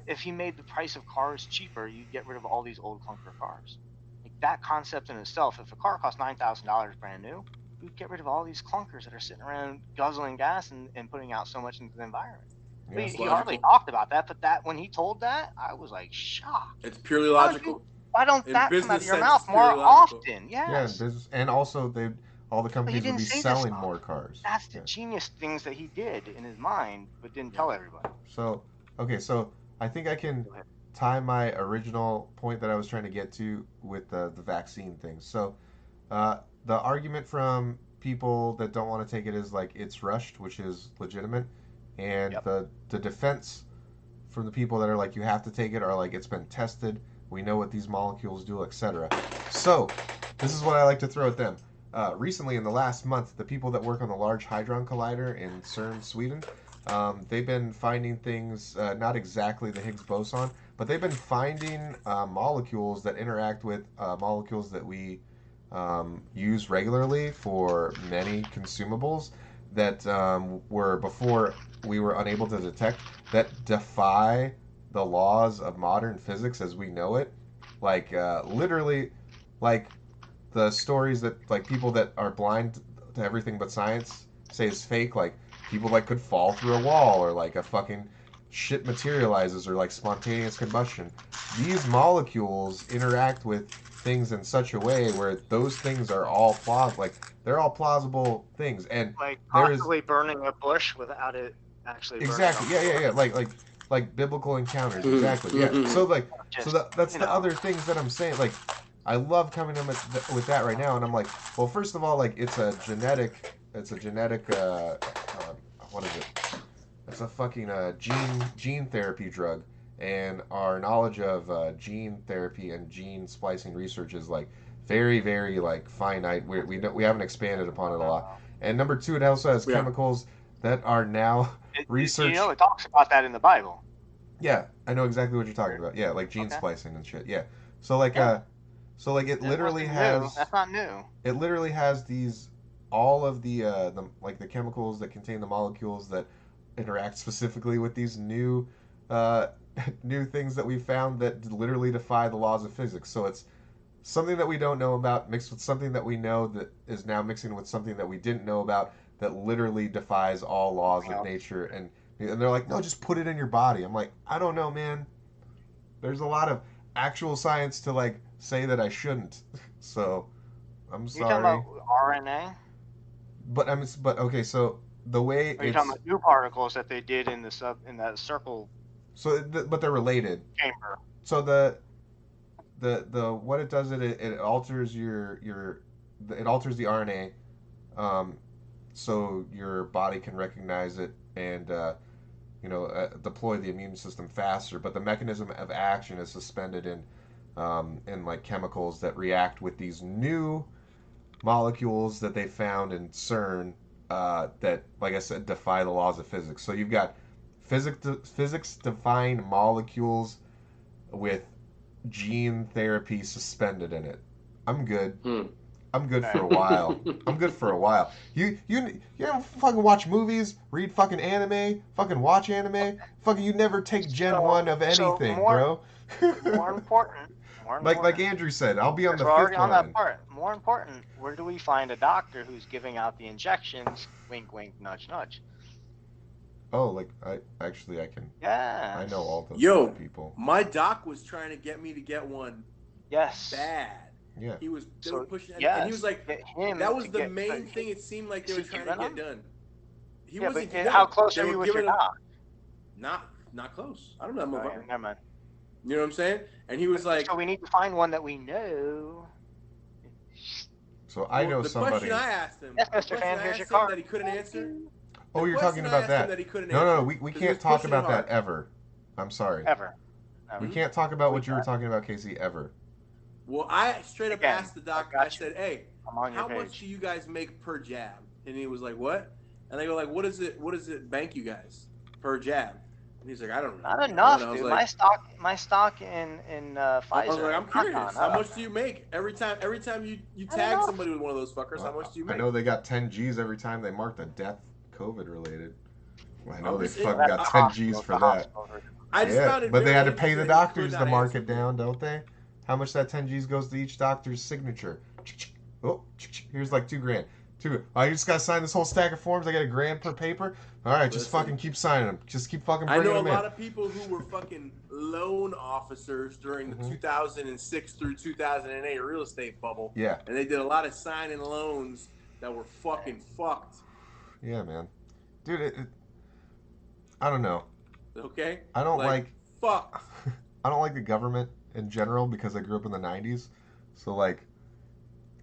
if he made the price of cars cheaper, you'd get rid of all these old clunker cars. Like that concept in itself, if a car costs $9,000 brand new, you'd get rid of all these clunkers that are sitting around guzzling gas and putting out so much into the environment. Yeah, he hardly talked about that, but when he told that, I was like shocked. It's purely logical. Why don't that come out of your mouth more often? Yes. Yeah, and also all the companies would be selling more cars. That's the genius things that he did in his mind, but didn't tell everybody. So I think I can tie my original point that I was trying to get to with the vaccine thing. So the argument from people that don't want to take it is like it's rushed, which is legitimate, and the defense from the people that are like you have to take it are like it's been tested, we know what these molecules do, etc. So this is what I like to throw at them. Recently, in the last month, the people that work on the Large Hadron Collider in CERN, Sweden, they've been finding things, not exactly the Higgs boson, but they've been finding molecules that interact with molecules that we use regularly for many consumables that were before we were unable to detect, that defy the laws of modern physics as we know it. Like literally, like the stories that like people that are blind to everything but science say is fake. Like people like could fall through a wall, or like a fucking shit materializes, or like spontaneous combustion. These molecules interact with things in such a way where those things are all like they're all plausible things, and like there's possibly burning a bush without it actually exactly yeah like biblical encounters, exactly, yeah. So like that's the other things that I'm saying. Like I love coming in with that right now, and I'm like, well, first of all, like it's a genetic what is it? It's a fucking gene therapy drug, and our knowledge of gene therapy and gene splicing research is like very, very like finite. We haven't expanded upon it a lot. And number two, it also has chemicals that are now researched. You know, it talks about that in the Bible. Yeah, I know exactly what you're talking about. Yeah, like gene splicing and shit. Yeah, so like it literally has. That's not new. It literally has all of the like the chemicals that contain the molecules that interact specifically with these new new things that we found that literally defy the laws of physics. So it's something that we don't know about mixed with something that we know that is now mixing with something that we didn't know about that literally defies all laws of nature. And they're like, no, just put it in your body. I'm like, I don't know, man. There's a lot of actual science to like say that I shouldn't. So I'm sorry. You're talking about RNA? But okay, so the way you're talking about new particles that they did in that circle. So, but they're related. Chamber. So the what it does it alters it alters the RNA, so your body can recognize it and deploy the immune system faster. But the mechanism of action is suspended in like chemicals that react with these new molecules that they found in CERN that, like I said, defy the laws of physics. So you've got physics-defying molecules with gene therapy suspended in it. I'm good. I'm good for a while. I'm good for a while. You ever fucking watch movies, read fucking anime, fucking watch anime? Fucking you never take Gen 1 of anything, bro. More important. Like Andrew said, I'll be on the fifth already on one. That part. More important, where do we find a doctor who's giving out the injections? Wink, wink, nudge, nudge. Oh, like I can. Yeah. I know all those people. My doc was trying to get me to get one. Yes. Bad. Yeah. They were pushing, and he was like, that was the main thing. It seemed like they were trying to get done. He wasn't. How close are you with your doc? Not close. I don't know that motherfucker. Never mind. You know what I'm saying? And he was like, so we need to find one that we know. So I know somebody. The question I asked him, yes, Mr. Fan, here's your card. That he couldn't answer. Oh, you're talking about that. No, we can't talk about that ever. I'm sorry. Ever. We can't talk about what you were talking about, Casey, ever. Well, I straight up asked the doctor. I said, "Hey, how much do you guys make per jab?" And he was like, "What?" And I go, "Like, what does it bank you guys per jab?" And he's like, "I don't know." Not enough, dude. Like, my stock in Pfizer. I was like, "I'm curious. How much do you make every time you tag somebody with one of those fuckers? How much do you make?" I know they got 10 G's every time they marked a death COVID related. Well, I know they fucking got 10 G's for that. I just found it, but they had to pay the doctors to mark it down, don't they? How much that 10 G's goes to each doctor's signature? Oh, here's like $2,000. I just gotta sign this whole stack of forms. I got $1,000 per paper. All right, just fucking keep signing them. Just keep fucking bringing them in. I know a lot of people who were fucking loan officers during the 2006 through 2008 real estate bubble. Yeah. And they did a lot of signing loans that were fucking fucked. Yeah, man. Dude, I don't know. Okay? I don't like fuck. I don't like the government in general because I grew up in the 90s. So, like,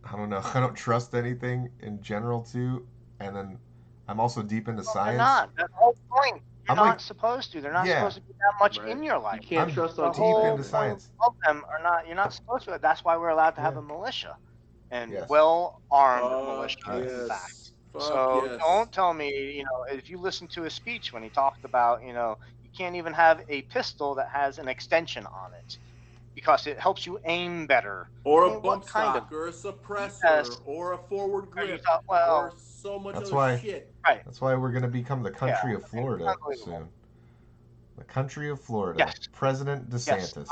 I don't know. I don't trust anything in general, too. And then I'm also deep into science. They're not. That's the whole point. You're not supposed to. They're not supposed to be that much in your life. You can't trust on deep into science. All of them are not. You're not supposed to. That's why we're allowed to have a militia. And well-armed militia, in fact. So don't tell me, if you listen to his speech when he talked about, you can't even have a pistol that has an extension on it because it helps you aim better. Or a bump stock, or a suppressor, or a forward grip, or so much other shit. Right. That's why we're going to become the country of Florida soon. The country of Florida. Yes. President DeSantis.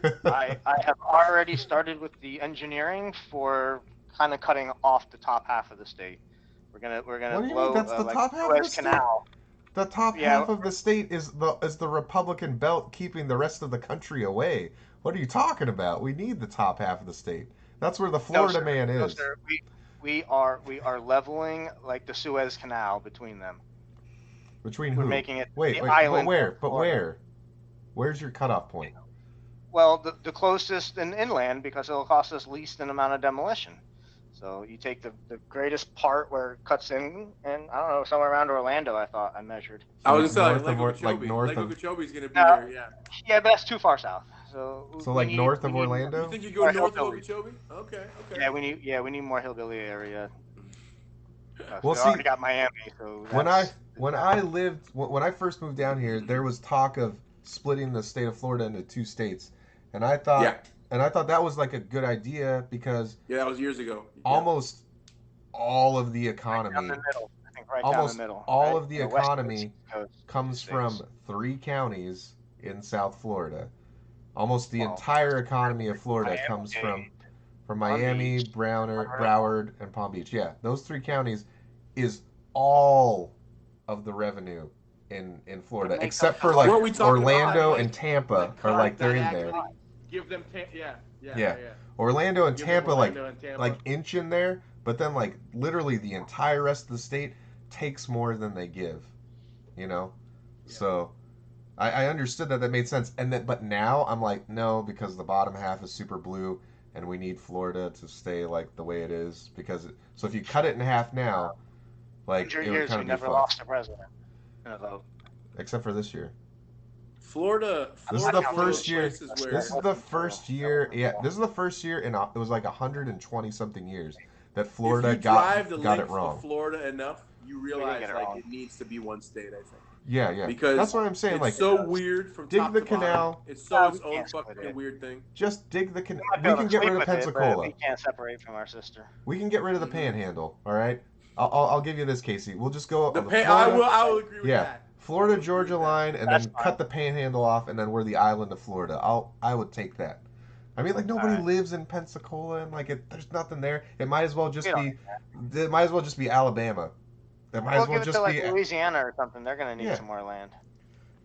Yes, I have already started with the engineering for kind of cutting off the top half of the state. We're gonna What do you blow mean? That's the like top half of the Suez state? Canal. The top Yeah. half of the state is the Republican belt keeping the rest of the country away. What are you talking about? We need the top half of the state. That's where the Florida man is. No, sir. We are leveling like the Suez Canal between them. Between We're who? making it Wait, the but island. where? But Florida. where? Where's your cutoff point? Well, the closest in inland because it'll cost us least an amount of demolition. So you take the greatest part where it cuts in, and I don't know, somewhere around Orlando, I thought I measured. I was gonna North say of like Or- like Lake north of- Okeechobe's gonna be No. there. Yeah. Yeah, but that's too far south. So like north of Orlando? You think you go Or north of hillbilly. Okeechobee? Okay. Yeah, we need more hillbilly area. Well, we already got Miami, so When I first moved down here, there was talk of splitting the state of Florida into two states, and I thought that was like a good idea because that was years ago. almost all of the economy, down the middle. I think right almost down the middle. all right? of the The west economy coast comes states. from 3 counties in South Florida. Almost the Well, entire economy of Florida Miami, comes from Palm Miami, Beach, Broward, and Palm Beach. Yeah, those 3 counties is all of the revenue in Florida, makes except up for the- like Weren't we talking Orlando about, and Tampa are like they're in there. Give them, yeah. Orlando and Give them Tampa Orlando and Tampa. like inch in there, but then like literally the entire rest of the state takes more than they give, you know. Yeah. So I understood that made sense, but now I'm like no, because the bottom half is super blue, and we need Florida to stay like the way it is so if you cut it in half now, like 100 it would years kind we of be never fucked. lost a president in a vote. Except for this year. Florida. This is Florida's the one of those first year. places where- This is the first year. Yeah, this is the first year in it was like 120 something years that Florida if you got drive the it length wrong. of Florida enough, you realize get it like wrong. it needs to be one state. I think. Yeah. Because That's what I'm saying. It's Like, so weird from dig top the to bottom. canal. It's so its we own can't split fucking it. weird thing. just dig the canal. might We be able can to get sleep rid of with it, but Pensacola. we can't separate from our sister. We can get rid of the Mhm. Panhandle. All right. I'll give you this, Casey. We'll just go The on the I Florida, will agree with yeah, that. Florida I will Georgia agree with that. line, and That's then fine. cut the Panhandle off, and then we're the island of Florida. I would take that. I mean, like nobody Alright. lives in Pensacola, and like there's nothing there. It might as well just We don't be. It might as well just be Alabama. It might We'll as well give it just to like be. Louisiana or something. They're gonna need Yeah. some more land.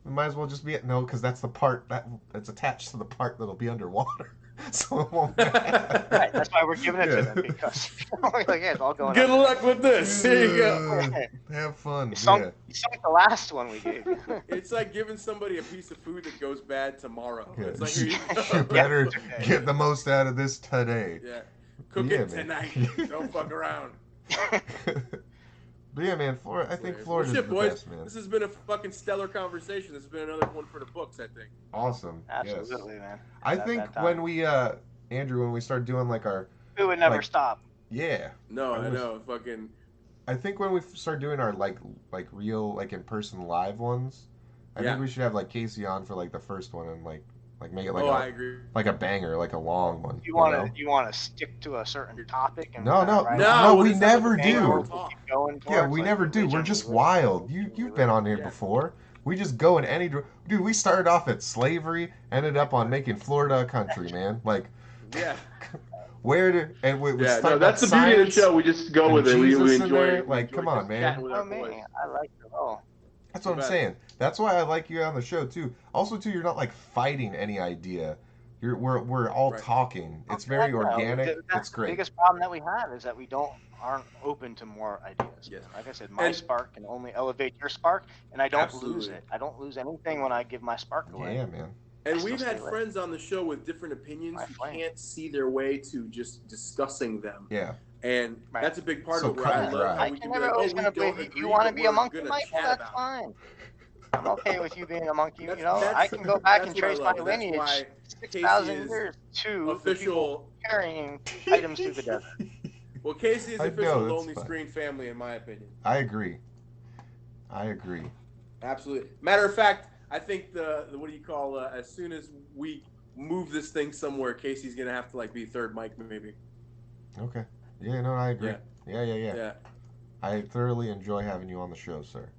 It might as well just be no, because that's the part that's attached to the part that'll be underwater, so it won't matter. Right, that's why we're giving it to Yeah. them because we're like, yeah, it's all going Good on. luck with this. Here you go. Have fun. You sunk Yeah. the last one we gave you. It's like giving somebody a piece of food that goes bad tomorrow. Yeah. It's like here you You go. better okay. get the most out of this today. Yeah. Cook Yeah, it man. tonight. Don't fuck around. But yeah, man, Florida. I think Well, Florida's shit, the boys. best, man. This has been a fucking stellar conversation. This has been another one for the books, I think. Awesome. Yes. Absolutely, man. I That- think that time. when we, Andrew, when we start doing like our, We would never like- stop. yeah, No, I I was- know. Fucking. I think when we start doing our like real like in person live ones, I Yeah. think we should have like Casey on for like the first one and like make it like I agree. a banger, like a long one. You know? want to stick to a certain topic and No, no, write no, it no, we'll we just have never a do. panel. keep going Yeah, towards, we like, never do. We're religion, just religion, wild. religion, You've been on here Yeah. before. We just go in any dude. We started off at slavery, ended up on making Florida a country, man. Like Yeah. where did and we Yeah, started no, that's the on beauty of the science. show. We just go and with it. We Jesus in enjoy there, it. We like, enjoy come on, just man. chatting with Oh, our me, boys. I like it all. That's what I'm Bet. saying. That's why I like you on the show too. Also, too, you're not like fighting any idea. We're all Right. talking. It's very Yeah, organic. that's It's great. The biggest problem that we have is that we aren't open to more ideas. Yes. Like I said, my And- spark can only elevate your spark, and I don't lose Absolutely. it. I don't lose anything when I give my spark away. Yeah, man. And Still we've had stay lit. friends on the show with different opinions My who flame. can't see their way to just discussing them. Yeah. And Right. that's a big part So of it. cut Where I and love dry. how I we can can be never like, always oh, gonna we don't believe agree, you want to but be a we're monkey, gonna Michael. chat That's about it. fine. I'm okay with you being a monkey. You know, That's- I can go back and that's what I trace my love, and that's lineage why 6,000 Casey is years to the people Official. carrying items through the desert. Well, Casey is I official know, that's Lonely fine. Screen family, in my opinion. I agree. Absolutely. Matter of fact, I think the what do you call as soon as we move this thing somewhere, Casey's gonna have to like be third mic maybe. Okay. Yeah, no, I agree. Yeah. Yeah. Yeah. I thoroughly enjoy having you on the show, sir.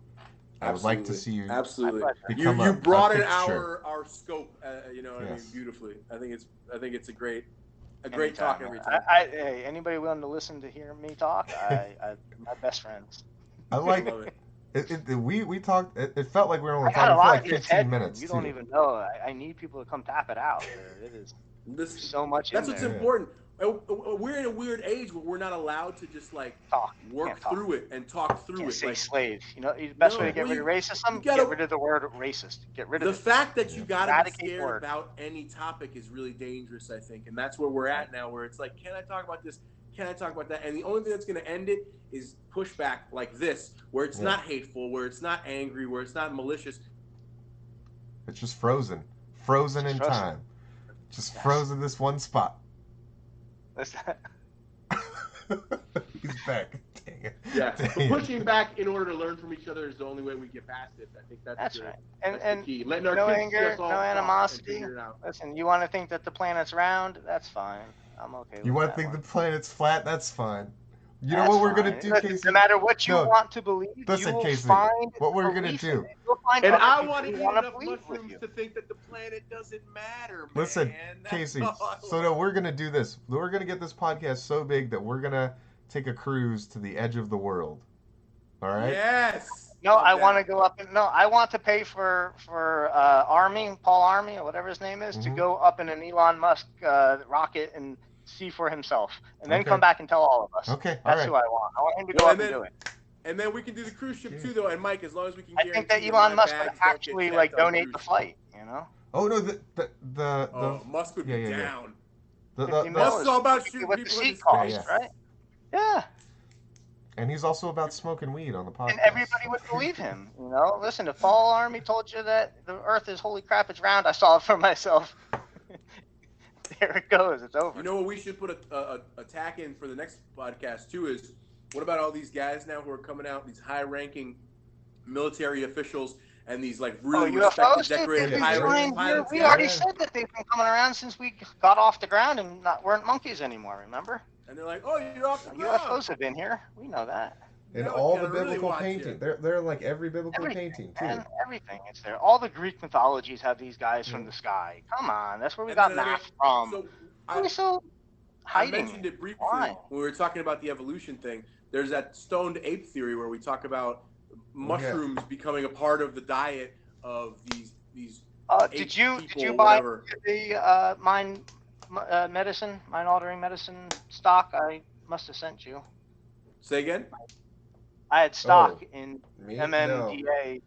I would like to see you. Absolutely. Become You broaden fixture. our scope. You know what I mean? Yes. Beautifully. I think it's a great talk every time. Hey, anybody willing to listen to hear me talk? My best friends. I like love it. We talked. It felt like we were only I got a talking for lot like in this 15 head. minutes. You don't even know. I need people to come tap it out. It is so much. That's in what's there. important. We're in a weird age where we're not allowed to just like work through it and talk through Can't it. say Like slave. You know, the best way to get rid of racism, get rid of the word racist. Get rid of the fact that you gotta be scared word. about any topic is really dangerous, I think, and that's where we're at now. Where it's like, can I talk about this? Can I talk about that? And the only thing that's going to end it is pushback like this, where it's not hateful, where it's not angry, where it's not malicious. It's just frozen in time, just frozen this one spot. That's that. He's back. Dang it. Yeah, but pushing back in order to learn from each other is the only way we get past it. I think that's right. That's And the key. Letting our no kids anger, see us all no talk and animosity. figure it out. Listen, you want to think that the planet's round? That's fine. I'm okay. You want to think the planet's flat? That's fine. You know what we're gonna do, Casey? No matter what you want to believe, listen, you will Casey, find what we're gonna do. And I want to eat enough mushrooms to think that the planet doesn't matter, man. Listen, Casey. So no, we're gonna do this. We're gonna get this podcast so big that we're gonna take a cruise to the edge of the world. All right? Yes. No, I want to go up. I want to pay for Paul Army, or whatever his name is, to go up in an Elon Musk rocket and see for himself, and then come back and tell all of us. Okay, that's who I want. I want him to go up and do it. And then we can do the cruise ship too, though. And Mike, as long as we can. I think that Elon Musk would actually donate the flight. You know. Oh no, Musk would be down. Musk's all about shooting with people the in seat cost, right? Yeah. And he's also about smoking weed on the podcast. And everybody would believe him. You know, listen, if Paul Army told you that the Earth is holy crap, it's round, I saw it for myself. There it goes. It's over. You know what we should put a tack in for the next podcast too is, what about all these guys now who are coming out, these high-ranking military officials and these like really respected, decorated pilots? We already said that they've been coming around since we got off the ground and weren't monkeys anymore. Remember? And they're like, "Oh, you're off the ground." UFOs have been here. We know that. In all the biblical painting, they're like every biblical painting too. And everything is there. All the Greek mythologies have these guys from the sky. Come on, that's where we got math from. So hiding. I mentioned it briefly when we were talking about the evolution thing. There's that stoned ape theory where we talk about mushrooms becoming a part of the diet of these. Did you buy the mind-altering medicine stock? I must have sent you. Say again? I had stock in MMDA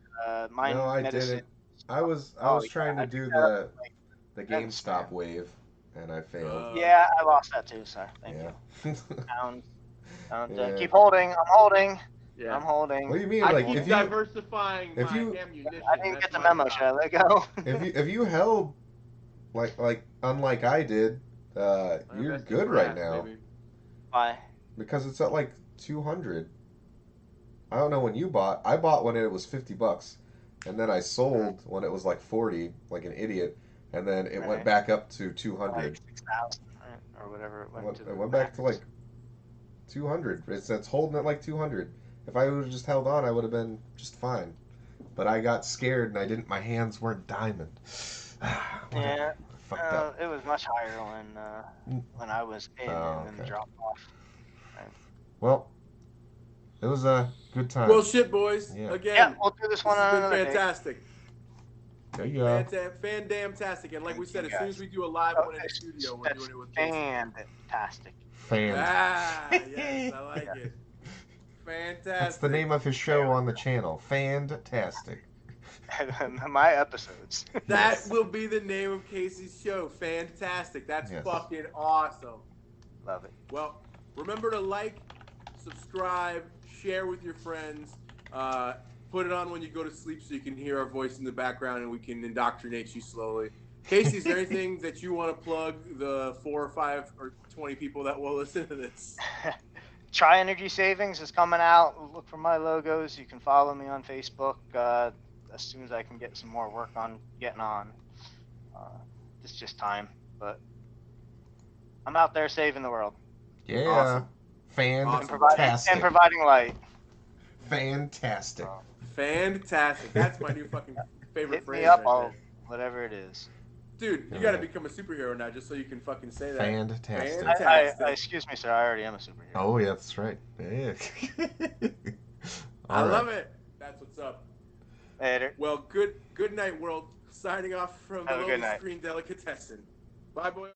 mind medicine. Didn't. I was trying to do the GameStop wave, and I failed. Yeah, I lost that too, sir. Thank you. Keep holding. I'm holding. Yeah. I'm holding. What do you mean? I keep diversifying my ammunition. I didn't get the memo. Should I let go? if you held like unlike I did, you're good right now. Maybe. Why? Because it's at like 200. I don't know when you bought. I bought when it was $50, and then I sold when it was like 40, like an idiot, and then it went back up to 200. Like 6,000, or whatever it went back to like 200. It's holding at like 200. If I would have just held on, I would have been just fine. But I got scared, and my hands weren't diamond. Yeah. It was much higher when I was in and then dropped off. Right. Well, it was a good time. Well, shit, boys. Yeah. Again, yeah, we'll do this one on another fantastic. Day. There you go. Fan-damn-tastic. And like we said, as soon as we do a live one in the studio, we're doing it with Fan-tastic. Yes, I like it. Fantastic. That's the name of his show on the channel. FandTastic. My episodes. That will be the name of Casey's show. Fantastic. That's fucking awesome. Love it. Well, remember to like, subscribe, share with your friends. Put it on when you go to sleep so you can hear our voice in the background and we can indoctrinate you slowly. Casey, is there anything that you want to plug the 4 or 5 or 20 people that will listen to this? Try Energy Savings is coming out. Look for my logos. You can follow me on Facebook as soon as I can get some more work on getting on. It's just time, but I'm out there saving the world. Yeah. Awesome. Fantastic. And providing light. FandTastic. FandTastic. That's my new fucking favorite Hit phrase. me up, right there. Whatever it is. Dude, you gotta become a superhero now just so you can fucking say that. FandTastic. FandTastic. Excuse me, sir. I already am a superhero. Oh, yeah, that's right. Yeah. I love it. That's what's up. Later. Well, good night, world. Signing off from the Have a good Lone night. Screen Delicatessen. Bye, boys.